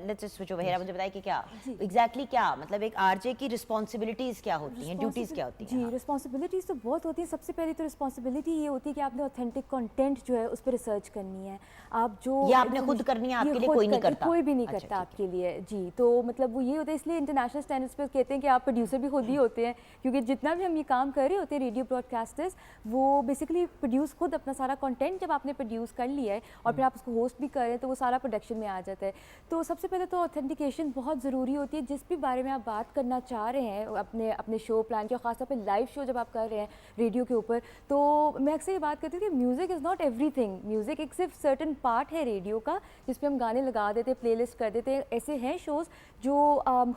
लेट्स स्विच ओवर हियर, मुझे बताइए कि क्या एग्जैक्टली क्या मतलब एक आरजे की रिस्पॉन्सिबिलिटीज़ क्या होती हैं, ड्यूटीज़ क्या होती हैं? जी, रिस्पॉन्सिबिलिटीज़ तो बहुत होती है। सबसे पहले तो रिस्पॉन्सिबिलिटी ये होती है कि आपने ऑथेंटिक कंटेंट जो है उस पर रिसर्च करनी है। आप जो ये आपने खुद करनी है, आपके ये लिए खुद कोई नहीं करता? कोई भी नहीं अच्छा, करता ठीक आपके लिए। जी, तो मतलब वो ये होता है, इसलिए इंटरनेशनल स्टैंडर्ड्स पे कहते हैं कि आप प्रोड्यूसर भी खुद ही होते हैं, क्योंकि जितना भी हम ये काम कर रहे होते हैं रेडियो ब्रॉडकास्टर्स, वो बेसिकली प्रोड्यूस खुद अपना सारा कंटेंट जब आपने प्रोड्यूस कर लिया है और फिर आप उसको होस्ट भी कर रहे हैं, तो वो सारा प्रोडक्शन में आ जाता है। तो सबसे पहले तो ऑथेंटिकेशन बहुत ज़रूरी होती है। जिस भी बारे में आप बात करना चाह रहे हैं अपने शो प्लान के, खासतौर पर लाइव शो जब आप कर रहे हैं रेडियो के ऊपर, तो मैं अक्सर ये बात करती हूँ कि music is not everything. Music एक सिर्फ सर्टन पार्ट है रेडियो का, जिस पे हम गाने लगा देते हैं, प्लेलिस्ट कर देते हैं। ऐसे हैं शोज़ जो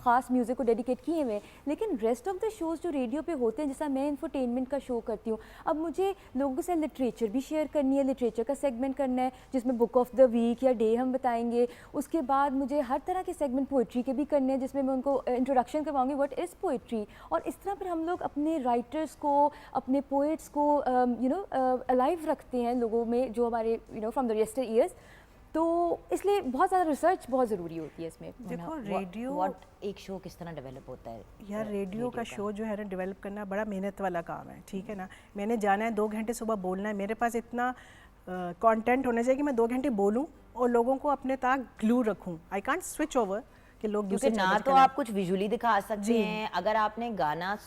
ख़ास म्यूज़िक को डेडिकेट किए हुए हैं, लेकिन रेस्ट ऑफ द शोज़ जो रेडियो पे होते हैं, जैसा मैं इंफोटेनमेंट का शो करती हूँ, अब मुझे लोगों के साथ लिटरेचर भी शेयर करनी है, लिटरेचर का सेगमेंट करना है जिसमें बुक ऑफ द वीक या डे हम बताएंगे। उसके बाद मुझे हर तरह के सेगमेंट पोइट्री के भी करने हैं जिसमें मैं उनको इंट्रोडक्शन करवाऊंगी व्हाट इज़ पोइट्री, और इस तरह फिर हम लोग अपने राइटर्स को, अपने पोइट्स को अलाइव रखते हैं लोगों में जो हमारे फ्रॉम द यस्टर ईयर्स। तो इसलिए बहुत ज़्यादा रिसर्च बहुत ज़रूरी होती है इसमें। देखो रेडियो व्हाट एक शो किस तरह डेवलप होता है यार, रेडियो का शो जो है ना डेवलप करना बड़ा मेहनत वाला काम है, ठीक है ना। मैंने जाना है 2 घंटे सुबह बोलना है, मेरे पास इतना कंटेंट होना चाहिए कि मैं 2 घंटे बोलूं और लोगों को अपने तक ग्लू रखूं। आई कांट स्विच ओवर कि लोग क्योंकि दूसरे ना चैनल तो के आप कुछ विजुअली दिखा सकते हैं, अगर आपने गाना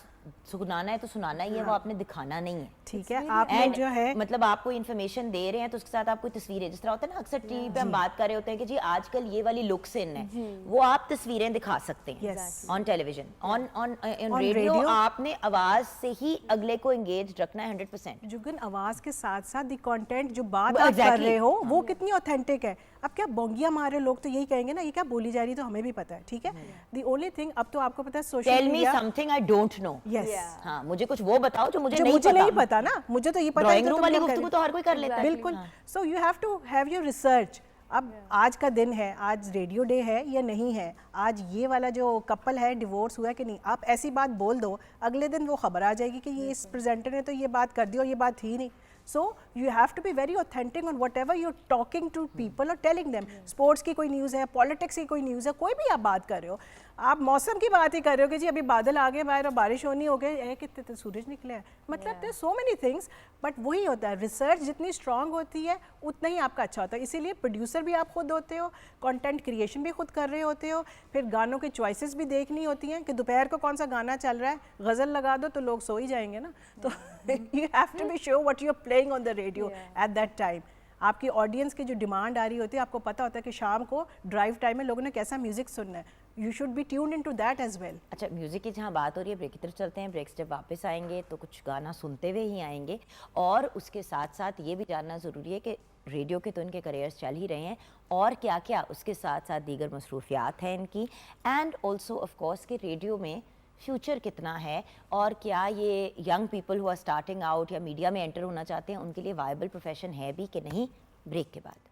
सुनाना है तो सुनाना ही है, वो आपने दिखाना नहीं है। ठीक है, आपने And जो है मतलब आपको इन्फॉर्मेशन दे रहे हैं तो उसके साथ आपको तस्वीरें, जिस तरह होता है ना अक्सर टीवी पे हम बात कर रहे होते हैं कि जी आजकल ये वाली लुक्स इन है, वो आप तस्वीरें दिखा सकते हैं Yes. On television. On On radio radio, आपने आवाज से ही अगले को एंगेज रखना है 100%। जुगन आवाज के साथ साथ दी कंटेंट जो बात Well, आप कर exactly. रहे हो वो कितनी ऑथेंटिक है। अब क्या बोंगिया मारे लोग तो यही कहेंगे ना, ये क्या बोली जा रही तो हमें भी पता है, ठीक है। दी ओनली थिंग, अब तो आपको पता है social tell me media, something I don't know. Yes, हाँ, मुझे कुछ वो बताओ जो मुझे जो नहीं मुझे पता। नहीं पता ना, मुझे तो ये पता है ड्राइंग तो रूम तुम वाली लोग गुफ्तगू करें। तो हर कोई कर लेता है। बिल्कुल। So you have to have your research. अब आज का दिन है, आज रेडियो डे है या नहीं है, आज ये वाला जो कपल है डिवोर्स हुआ है कि नहीं, आप ऐसी बात बोल दो, अगले दिन वो खबर आ जाएगी कि ये इस प्रेजेंटर ने तो ये बात कर दी और ये बात थी नहीं। So you have to be very authentic on whatever you're talking to people और टेलिंग देम। स्पोर्ट्स की कोई न्यूज़ है, पॉलिटिक्स की कोई न्यूज़ है, कोई भी आप बात कर रहे हो, आप मौसम की बात ही कर रहे हो कि जी अभी बादल आ गए बाहर और बारिश होनी हो गई, कितने तो सूरज निकले हैं, मतलब there so many things. But वही होता है, रिसर्च जितनी स्ट्रांग होती है उतना ही आपका अच्छा होता है। इसीलिए प्रोड्यूसर भी आप खुद होते हो, कंटेंट क्रिएशन भी खुद कर रहे होते हो, फिर गानों की चॉइसेस भी देखनी होती हैं कि दोपहर को कौन सा गाना चल रहा है, गज़ल लगा दो तो लोग सो ही जाएंगे ना। तो you have to be sure what you are playing on the radio at that time. आपकी ऑडियंस की जो डिमांड आ रही होती है, आपको पता होता है कि शाम को ड्राइव टाइम में लोगों ने कैसा म्यूजिक सुनना है, you should be tuned into that as well. अच्छा, म्यूज़िक की जहाँ बात हो रही है, ब्रेक की तरफ चलते हैं। ब्रेक से जब वापस आएंगे तो कुछ गाना सुनते हुए ही आएंगे, और उसके साथ साथ ये भी जानना ज़रूरी है कि रेडियो के तो इनके करियर्स चल ही रहे हैं, और क्या क्या उसके साथ साथ दीगर मसरूफियात हैं इनकी, एंड ऑल्सो ऑफ कोर्स कि रेडियो में फ्यूचर कितना है, और क्या ये young people who are starting out या मीडिया में एंटर होना चाहते हैं उनके लिए वायबल प्रोफेशन है भी कि नहीं। ब्रेक के बाद।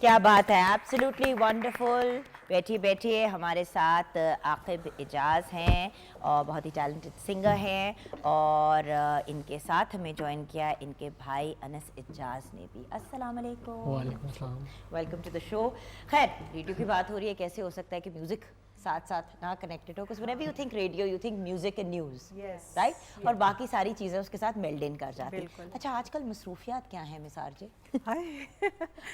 क्या बात है, एब्सोल्युटली वंडरफुल। बैठिए बैठिए, हमारे साथ आकिब एजाज हैं और बहुत ही टैलेंटेड सिंगर हैं, और इनके साथ हमें ज्वाइन किया इनके भाई अनस एजाज ने भी। अस्सलाम वालेकुम। वालेकुम अस्सलाम। Welcome to the show. खैर, रेडियो की बात हो रही है, कैसे हो सकता है कि म्यूजिक साथ साथ ना कनेक्टेड हो, because whenever you think radio you think music and news, right, और बाकी सारी चीज़ें उसके साथ मेल्ड इन कर जाती हैं। अच्छा, आजकल मसरूफियात क्या हैं मिसार जी?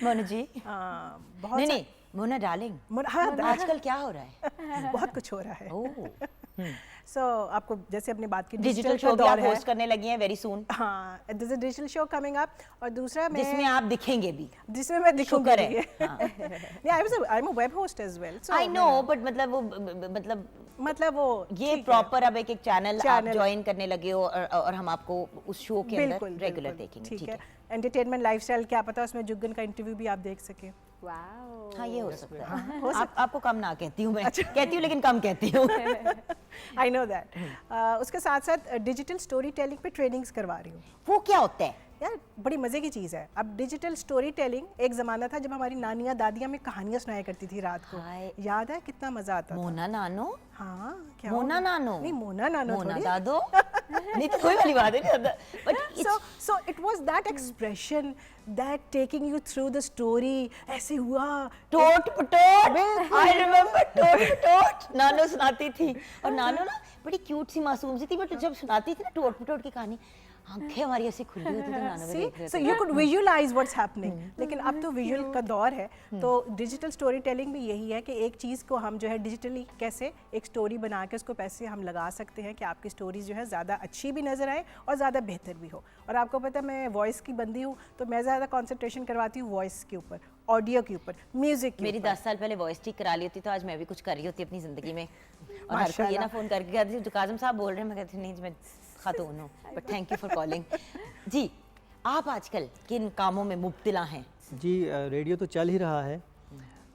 मोना जी? बहुत नहीं, मोना डार्लिंग, हाँ, आजकल क्या हो रहा है? बहुत कुछ हो रहा है। ओह, सो आपको जैसे अपनी बात की डिजिटल का शो भी आप दौर है, होस्ट करने लगी हैं वेरी सून, हाँ, this is digital show coming up, और दूसरा मैं जिसमें आप दिखेंगे भी। जिसमें मैं दिखूंगी शुक्र है। भी। हाँ। नहीं, I am a web host as well, so I know, but मतलब वो मतलब वो ये ठीक है। प्रॉपर अब एक चैनल आप Channel। ज्वाइन करने लगे हो, और हम आपको उस शो के अंदर बिल्कुल रेगुलर बिल्कुल, देखेंगे। ठीक ठीक है। है, एंटरटेनमेंट लाइफस्टाइल, क्या पता उसमें जुग्गन का इंटरव्यू भी आप देख सके। वाओ, हाँ, ये हो सकता है। हो आपको कम ना कहती हूँ मैं, कहती हूँ लेकिन कम कहती हूँ। I know that. उसके साथ साथ डिजिटल स्टोरी टेलिंग पे ट्रेनिंग्स करवा रही हूँ। वो क्या होता है? यार बड़ी मज़े की चीज़ है। अब डिजिटल स्टोरी टेलिंग, एक ज़माना था जब हमारी नानियाँ दादियाँ में कहानियाँ सुनाया करती थी रात को, हाय। याद है कितना मज़ा आता था। मोना नानो? हाँ, क्या मोना हो गया? नानो? नहीं, मोना नानो मोना थोड़ी। दादो? नहीं तो कोई वाली बात है नहीं, but So it was that expression that taking you through the story, ऐसे हुआ, टोट पटोट, आई रिमेम्बर टोट पटोट नानो सुनाती थी, और नानो ना बड़ी क्यूट सी मासूम सी थी, बट जब सुनाती थी ना टोट पटोट की कहानी, आंखें हमारी ऐसी खुली होती थी गानों में देख रहे सो थे। You could visualise what's happening, लेकिन अब तो विजुअल का दौर है, तो डिजिटल स्टोरी टेलिंग भी यही है कि एक चीज़ को हम जो है डिजिटली कैसे एक स्टोरी बना के उसको पैसे हम लगा सकते हैं कि आपकी स्टोरी जो है ज़्यादा अच्छी भी नज़र आए और ज़्यादा बेहतर भी हो। और आपको पता है मैं वॉइस की बंदी हूँ, तो मैं ज़्यादा कॉन्सेंट्रेशन करवाती हूँ वॉइस के ऊपर, ऑडियो के ऊपर, म्यूज़िक के मेरी ऊपर। 10 साल पहले वॉइस ठीक करा ली होती तो आज मैं भी कुछ कर रही होती अपनी ज़िंदगी में। और हर कोई ये माशाल्लाह। ना फ़ोन करके कहती थी, काज़म साहब बोल रहे हैं, मैं कहती थी, नहीं मैं खातून हूँ, but thank you for calling. जी, आप आजकल किन कामों में मुब्तला हैं? जी रेडियो तो चल ही रहा है,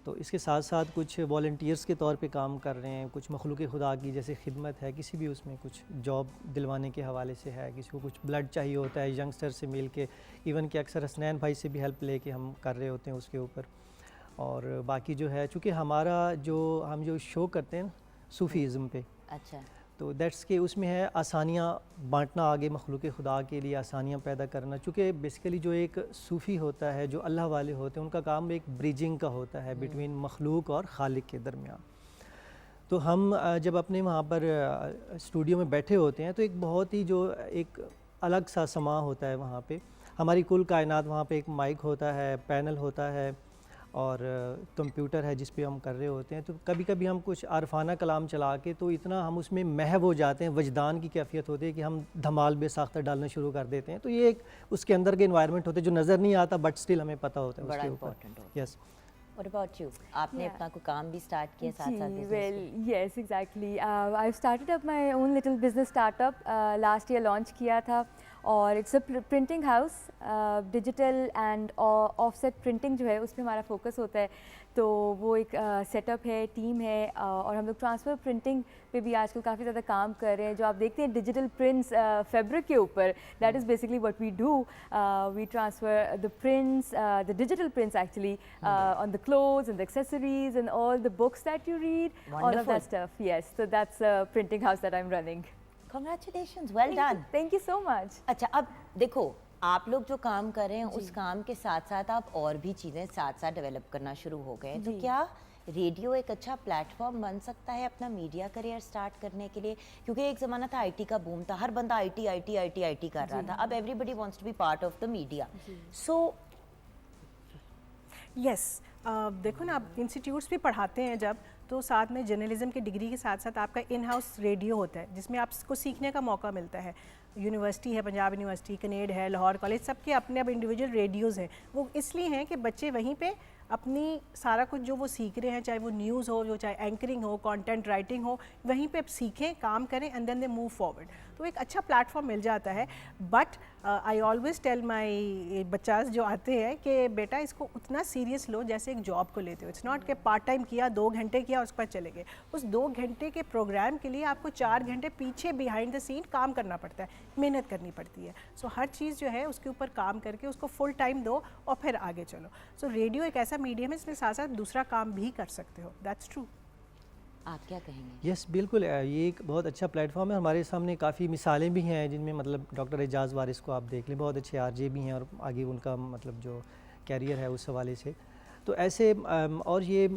तो इसके साथ साथ कुछ वॉल्टियर्स के तौर पे काम कर रहे हैं, कुछ मखलूक खुदा की जैसे खिदमत है, किसी भी उसमें कुछ जॉब दिलवाने के हवाले से है, किसी को कुछ ब्लड चाहिए होता है यंगस्टर से मिल के, इवन कि अक्सर हसनैन भाई से भी हेल्प लेके हम कर रहे होते हैं उसके ऊपर। और बाकी जो है चूँकि हमारा हम जो शो करते हैं सूफ़ीज़म पे, अच्छा, तो दैट्स के उसमें है आसानियाँ बांटना, आगे मखलूक खुदा के लिए आसानियाँ पैदा करना। चूँकि बेसिकली जो एक सूफ़ी होता है, जो अल्लाह वाले होते हैं, उनका काम एक ब्रिजिंग का होता है बिटवीन मखलूक और खालिक के दरमियान। तो हम जब अपने वहाँ पर स्टूडियो में बैठे होते हैं तो एक बहुत ही जो एक अलग सा समा होता है वहाँ पे। हमारी कुल कायनात, वहाँ पे एक माइक होता है, पैनल होता है और कंप्यूटर है जिस पे हम कर रहे होते हैं। तो कभी कभी हम कुछ आरफाना कलाम चला के तो इतना हम उसमें महव हो जाते हैं, वजदान की कैफियत होती है कि हम धमाल बेसाख्ता डालना शुरू कर देते हैं। तो ये एक उसके अंदर के इन्वायरमेंट होते हैं जो नज़र नहीं आता, बट स्टिल हमें पता होता है बड़ा उसके ऊपर। इम्पोर्टेंट होता है। यस। What about you? आपने Yeah. अपना कोई काम भी स्टार्ट किया साथ साथ Gee, business well, भी? yes, exactly. I've started up my own little business startup. Last year launch किया था और it's a printing house, digital and offset printing जो है उस पे हमारा फोकस होता है। तो वो एक सेटअप है, टीम है और हम लोग ट्रांसफ़र प्रिंटिंग पे भी आजकल काफ़ी ज़्यादा काम कर रहे हैं। जो आप देखते हैं डिजिटल प्रिंट्स फैब्रिक के ऊपर, that is basically what we do. We transfer the prints, the digital prints actually on the clothes and the accessories and all the books that you read, all of Wonderful. that stuff. Yes, so that's a printing house that I'm running. Congratulations, well done. Thank you so much. अच्छा, अब देखो आप लोग जो काम कर रहे हैं उस काम के साथ साथ आप और भी चीज़ें साथ साथ डेवलप करना शुरू हो गए हैं। तो जी। क्या रेडियो एक अच्छा प्लेटफॉर्म बन सकता है अपना मीडिया करियर स्टार्ट करने के लिए? क्योंकि एक ज़माना था आईटी का बूम था, हर बंदा आईटी कर रहा था। अब everybody wants to be part of the media. So yes, देखो ना, आप इंस्टीट्यूट्स भी पढ़ाते हैं जब, तो साथ में जर्नलिज्म की डिग्री के साथ साथ आपका इन हाउस रेडियो होता है जिसमें आपको सीखने का मौका मिलता है। यूनिवर्सिटी है, पंजाब यूनिवर्सिटी, कनेड है, लाहौर कॉलेज, सबके अपने अब इंडिविजुअल रेडियोज़ हैं। वो इसलिए हैं कि बच्चे वहीं पे अपनी सारा कुछ जो वो सीख रहे हैं, चाहे वो न्यूज़ हो, जो चाहे एंकरिंग हो, कंटेंट राइटिंग हो, वहीं पे सीखें, काम करें and then they move forward. तो एक अच्छा प्लेटफॉर्म मिल जाता है। But I always tell my बच्चास जो आते हैं कि बेटा इसको उतना सीरियस लो जैसे एक जॉब को लेते हो। इट्स नॉट कि पार्ट टाइम किया, 2 घंटे किया, उसके बाद चले गए। उस 2 घंटे के प्रोग्राम के लिए आपको 4 घंटे पीछे बिहाइंड द सीन काम करना पड़ता है, मेहनत करनी पड़ती है। सो हर चीज़ जो है उसके ऊपर काम करके उसको फुल टाइम दो और फिर आगे चलो। सो रेडियो एक ऐसा मीडियम है इसमें साथ साथ दूसरा काम भी कर सकते हो। That's true. आप क्या कहेंगे? यस बिल्कुल, ये एक बहुत अच्छा प्लेटफॉर्म है। हमारे सामने काफ़ी मिसालें भी हैं जिनमें मतलब डॉक्टर एजाज़ वारिस को आप देख लें, बहुत अच्छे आरजे भी हैं और आगे उनका मतलब जो कैरियर है उस हवाले से। तो ऐसे और ये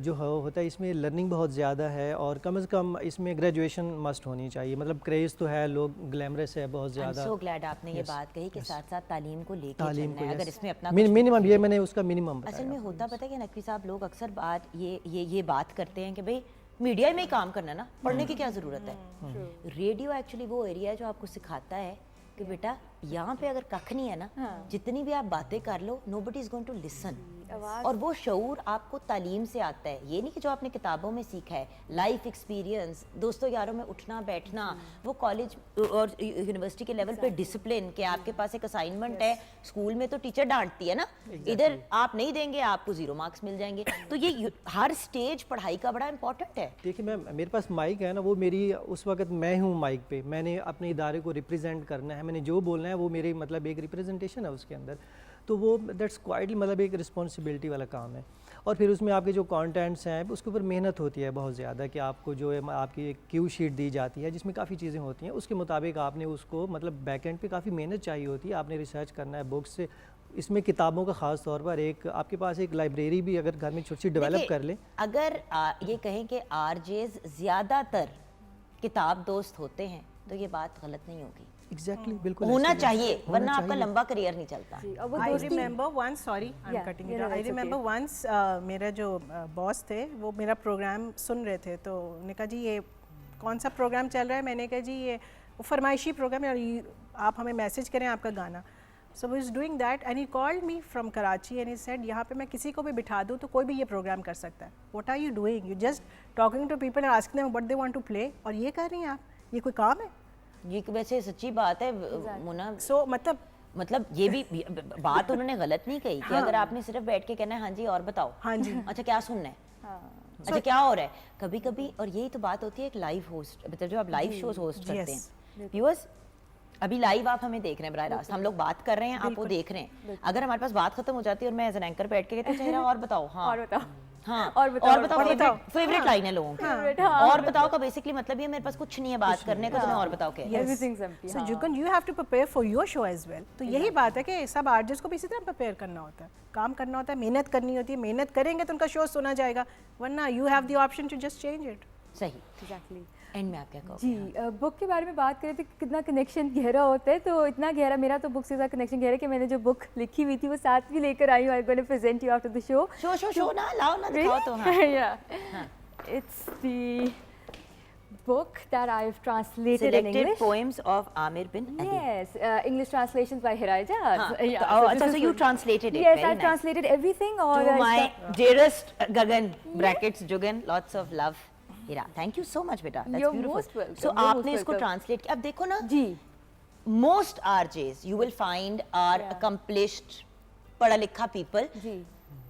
जो होता है इसमें लर्निंग बहुत ज़्यादा है और कम से कम इसमें ग्रेजुएशन मस्ट होनी चाहिए। मतलब क्रेज़ तो है, लोग ग्लैमरस है बहुत ज़्यादा। सो ग्लैड आपने ये Yes, बात कही कि yes. साथ साथ तालीम को लेके तालीम चलना को है। अगर yes. इसमें अपना मिनिमम ये मैंने उसका मिनिमम बताया। असल में होता पता है कि नकवी साहब, लोग अक्सर बात ये बात करते हैं कि भाई मीडिया में ही काम करना है ना, पढ़ने की क्या ज़रूरत है। रेडियो एक्चुअली वो एरिया है जो आपको सिखाता है कि बेटा यहाँ पे अगर कख नहीं है ना, जितनी भी आप बातें कर लो, nobody is going to listen. और वो शऊर आपको तालीम से आता है। ये नहीं कि जो आपने किताबों में सीखा है, लाइफ एक्सपीरियंस, दोस्तों यारों में उठना बैठना, वो कॉलेज और यूनिवर्सिटी के लेवल पे डिसिप्लिन कि आपके पास एक असाइनमेंट है, स्कूल में तो टीचर डांटती है ना, इधर आप नहीं देंगे आपको 0 मार्क्स मिल जाएंगे। तो ये हर स्टेज पढ़ाई का बड़ा इंपॉर्टेंट है। देखिए मैम, मेरे पास माइक है ना, वो मेरी उस वक्त मैं हूँ माइक पे, मैंने अपने इदारे को रिप्रेजेंट करना है, मैंने जो बोलना है वो मेरे मतलब एक रिप्रेजेंटेशन है उसके अंदर। तो वो दैट्स क्वाइटली मतलब एक रिस्पॉन्सिबिलिटी वाला काम है। और फिर उसमें आपके जो कंटेंट्स हैं उसके ऊपर मेहनत होती है बहुत ज़्यादा कि आपको जो है आपकी एक क्यू शीट दी जाती है जिसमें काफ़ी चीज़ें होती हैं, उसके मुताबिक आपने उसको मतलब बैक एंड पे काफ़ी मेहनत चाहिए होती है। आपने रिसर्च करना है बुक्स से, इसमें किताबों का ख़ास तौर पर एक आपके पास एक लाइब्रेरी भी अगर घर में छोटी डेवलप कर लें। अगर ये कहें कि आरजेज ज़्यादातर किताब दोस्त होते हैं तो ये बात गलत नहीं होगी। एग्जैक्टली बिल्कुल होना ऐसे ही है। चाहिए, होना वरना आपका चाहिए। लंबा करियर नहीं चलता। जी, और वो I दोस्ती remember once, sorry, I'm Yeah, cutting no, it no, off. I it's remember okay. once मेरा जो बॉस थे वो मेरा प्रोग्राम सुन रहे थे, तो उन्होंने कहा जी ये कौन सा प्रोग्राम चल रहा है। मैंने कहा जी ये वो फरमाइशी प्रोग्राम है और आप हमें मैसेज करें आपका गाना। So he is doing that and he called me from Karachi and he said यहाँ पे मैं किसी को भी बिठा दूँ तो कोई भी ये प्रोग्राम कर सकता है। What are you doing, you just talking to people and asking them what they want to play, और ये कर रही हैं आप, ये कोई काम है? ये वैसे सच्ची बात है मुना, सो मतलब ये भी बात उन्होंने गलत नहीं कही कि अगर आपने सिर्फ बैठ के कहना है हाँ जी और बताओ, हाँ जी, अच्छा क्या सुनना है, अच्छा क्या हो रहा है, कभी कभी। और यही तो बात होती है एक लाइव होस्ट, मतलब जो आप लाइव शोज होस्ट करते हैं, व्यूअर्स अभी लाइव आप हमें देख रहे हैं बराह रास्त, हम लोग बात कर रहे हैं, आप वो देख रहे हैं। अगर हमारे पास बात खत्म हो जाती है और मैं एज एन एंकर बैठ के कहती हूँ चेहरा और बताओ, हाँ और बताओ हाँ और बताओ, फेवरेट लाइन है लोगों की, और बताओ का बेसिकली मतलब ये मेरे पास कुछ नहीं है बात करने को, तुम्हें और बताओ क्या है। Everything's empty. So you have to prepare for your show as well. तो यही बात है कि सब आर्टिस्ट को भी इसी तरह प्रिपेयर करना होता है, काम करना होता है, मेहनत करनी होती है। मेहनत करेंगे तो उनका शो सुना जाएगा, वरना you have the option to just change it. सही। एग्जैक्टली। एंड में आप क्या कहो? जी, बुक के बारे में बात करें तो कितना कनेक्शन गहरा होता है, तो इतना गहरा मेरा तो बुक से ज़्यादा कनेक्शन गहरा है कि मैंने जो बुक लिखी हुई थी वो साथ भी लेकर आई हूँ। I gonna present you after the show. Show ना लाओ ना दिखाओ तो। हाँ Yeah, it's the book that I've translated in Selected English. poems of Amir bin Adi. Yes, English translations by Hirajat. हाँ, Yeah, तो- so अच्छा, this so is you what- translated it. Yes, Very I nice. translated everything. और To my इसका- dearest Gagan brackets Jugan, lots of love. Hira, thank you so much बेटा. That's You're beautiful. most welcome, So you're most आपने इसको welcome. translate किया. अब देखो ना, जी, most RJs you will find are Yeah. accomplished पढ़ा लिखा people. जी,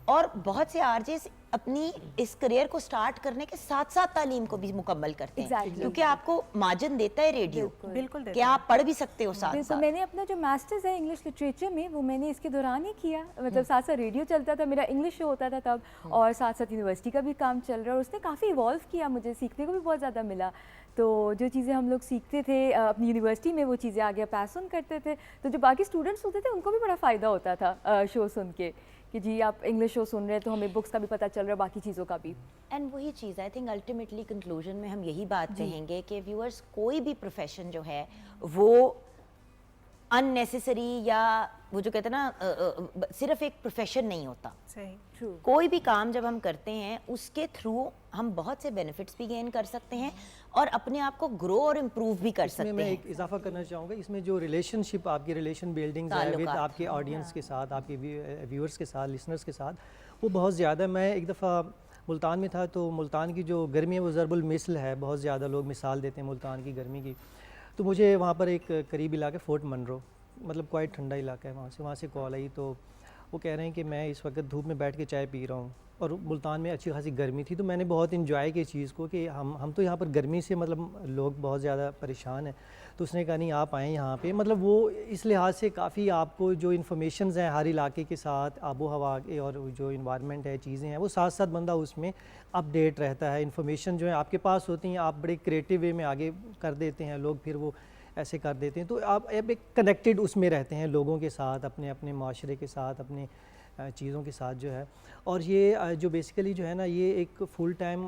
और बहुत से आरजेस अपनी इस करियर को स्टार्ट करने के साथ साथ तालीम को भी मुकम्मल करते हैं, Exactly. क्योंकि आपको मार्जिन देता है रेडियो बिल्कुल कि आप पढ़ भी सकते हो साथ बिल्कुल। साथ। मैंने अपना जो मास्टर्स है इंग्लिश लिटरेचर में वो मैंने इसके दौरान ही किया, मतलब साथ साथ रेडियो चलता था, मेरा इंग्लिश शो होता था तब, और साथ साथ यूनिवर्सिटी का भी काम चल रहा है, और उसने काफ़ी इवॉल्व किया, मुझे सीखने को भी बहुत ज़्यादा मिला। तो जो चीज़ें हम लोग सीखते थे अपनी यूनिवर्सिटी में, वो चीज़ें आगे पास ऑन करते थे, तो जो बाकी स्टूडेंट्स होते थे उनको भी बड़ा फ़ायदा होता था शो सुन के, कि जी आप इंग्लिश शो सुन रहे हैं तो हमें बुक्स का भी पता चल रहा है, बाकी चीज़ों का भी। एंड वही चीज़ आई थिंक अल्टीमेटली कंक्लूजन में हम यही बात कहेंगे कि व्यूअर्स कोई भी प्रोफेशन जो है वो अननेसेसरी या वो जो कहते हैं ना सिर्फ एक प्रोफेशन नहीं होता। सही। ट्रू। कोई भी काम जब हम करते हैं उसके थ्रू हम बहुत से बेनिफिट्स भी गेन कर सकते हैं और अपने आप को ग्रो और इम्प्रूव भी कर इसमें सकते मैं हैं। एक इजाफा करना चाहूँगा, इसमें जो रिलेशनशिप आपकी रिलेशन बिल्डिंग है विद ताल्लुकात। आपके ऑडियंस के साथ, आपके व्यूअर्स के साथ, लिसनर्स के साथ, वो बहुत ज़्यादा। मैं एक दफ़ा मुल्तान में था, तो मुल्तान की जो गर्मी है वो ज़रबुल मिसल है, बहुत ज़्यादा लोग मिसाल देते हैं मुल्तान की गर्मी की। तो मुझे वहाँ पर एक करीब इलाका फोर्ट मनरो, मतलब क्वाइट ठंडा इलाका है, वहाँ से कॉल आई। तो वो कह रहे हैं कि मैं इस वक्त धूप में बैठ के चाय पी रहा हूँ, और मुल्तान में अच्छी खासी गर्मी थी। तो मैंने बहुत इन्जॉय किया चीज़ को कि हम तो यहाँ पर गर्मी से मतलब लोग बहुत ज़्यादा परेशान हैं। तो उसने कहा नहीं आप आएँ यहाँ पे, मतलब वो इस लिहाज से काफ़ी आपको जो इन्फॉर्मेशंस हैं हर इलाके के साथ, आबो हवा के और जो इन्वायरमेंट है, चीज़ें हैं, वो साथ साथ बंदा उसमें अपडेट रहता है। इन्फॉर्मेशन जो है आपके पास होती हैं, आप बड़े क्रिएटिव वे में आगे कर देते हैं, लोग फिर वो ऐसे कर देते हैं। तो आप अब एक कनेक्टेड उसमें रहते हैं लोगों के साथ, अपने अपने माशरे के साथ, अपने चीज़ों के साथ जो है। और ये जो बेसिकली जो है ना, ये एक फुल टाइम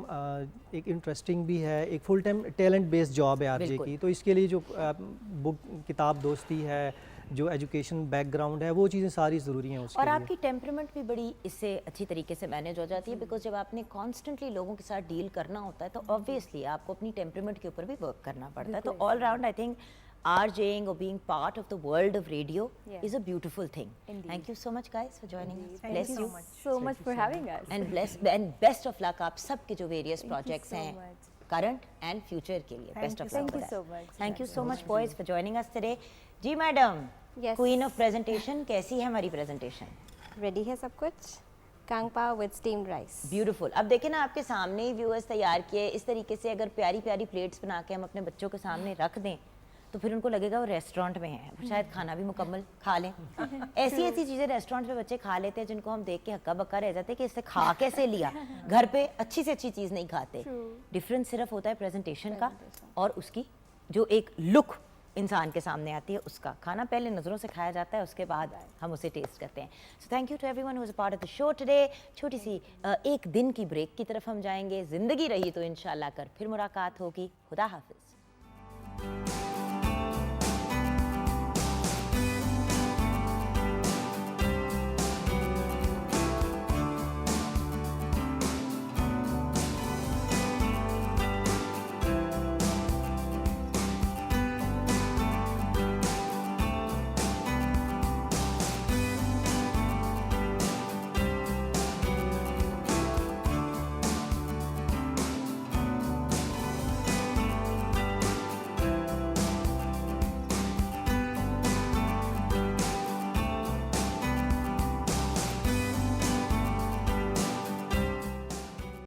एक इंटरेस्टिंग भी है, एक full time talent based job है आरजे की। तो इसके लिए जो बुक किताब दोस्ती है, जो एजुकेशन बैकग्राउंड है, वो चीज़ें सारी ज़रूरी हैं उसके और लिए। आपकी टेम्परमेंट भी बड़ी इससे अच्छी तरीके से मैनेज हो जाती है, बिकॉज जब आपने कॉन्स्टेंटली लोगों के साथ डील करना होता है तो ऑब्वियसली आपको अपनी टेम्परमेंट के ऊपर भी वर्क करना पड़ता है। तो all round I think RJing or being part of the world of radio is a beautiful thing. Indeed. Thank you so much guys for joining us. Thank Bless you you. so much. So much for having us. And best of luck आप सबके जो various Thank you projects so हैं much. current and future के लिए. Best of luck. Thank for you that. so much. Thank you so much boys for joining us today. जी madam, Yes. Queen of Presentation, कैसी है हमारी presentation? Ready है सब कुछ? Kung pao with steamed rice. Beautiful. अब देखें ना, आपके सामने ही व्यूअर्स तैयार किए, इस तरीके से अगर प्यारी प्यारी प्लेट्स बना के हम अपने बच्चों के सामने रख दें तो फिर उनको लगेगा वो रेस्टोरेंट में है, शायद खाना भी मुकम्मल खा लें। ऐसी ऐसी चीज़ें रेस्टोरेंट पे बच्चे खा लेते हैं जिनको हम देख के हक्का बक्का रह जाते हैं कि इससे खा कैसे लिया। घर पे अच्छी से अच्छी चीज़ नहीं खाते। डिफरेंस सिर्फ होता है प्रेजेंटेशन का और उसकी जो एक लुक इंसान के सामने आती है उसका। खाना पहले नज़रों से खाया जाता है, उसके बाद हम उसे टेस्ट करते हैं। So thank you to everyone who was a part of the show today. छोटी सी एक दिन की ब्रेक की तरफ हम जाएंगे। ज़िंदगी रही तो इंशाल्लाह कर फिर मुलाकात होगी। खुदा हाफिज़।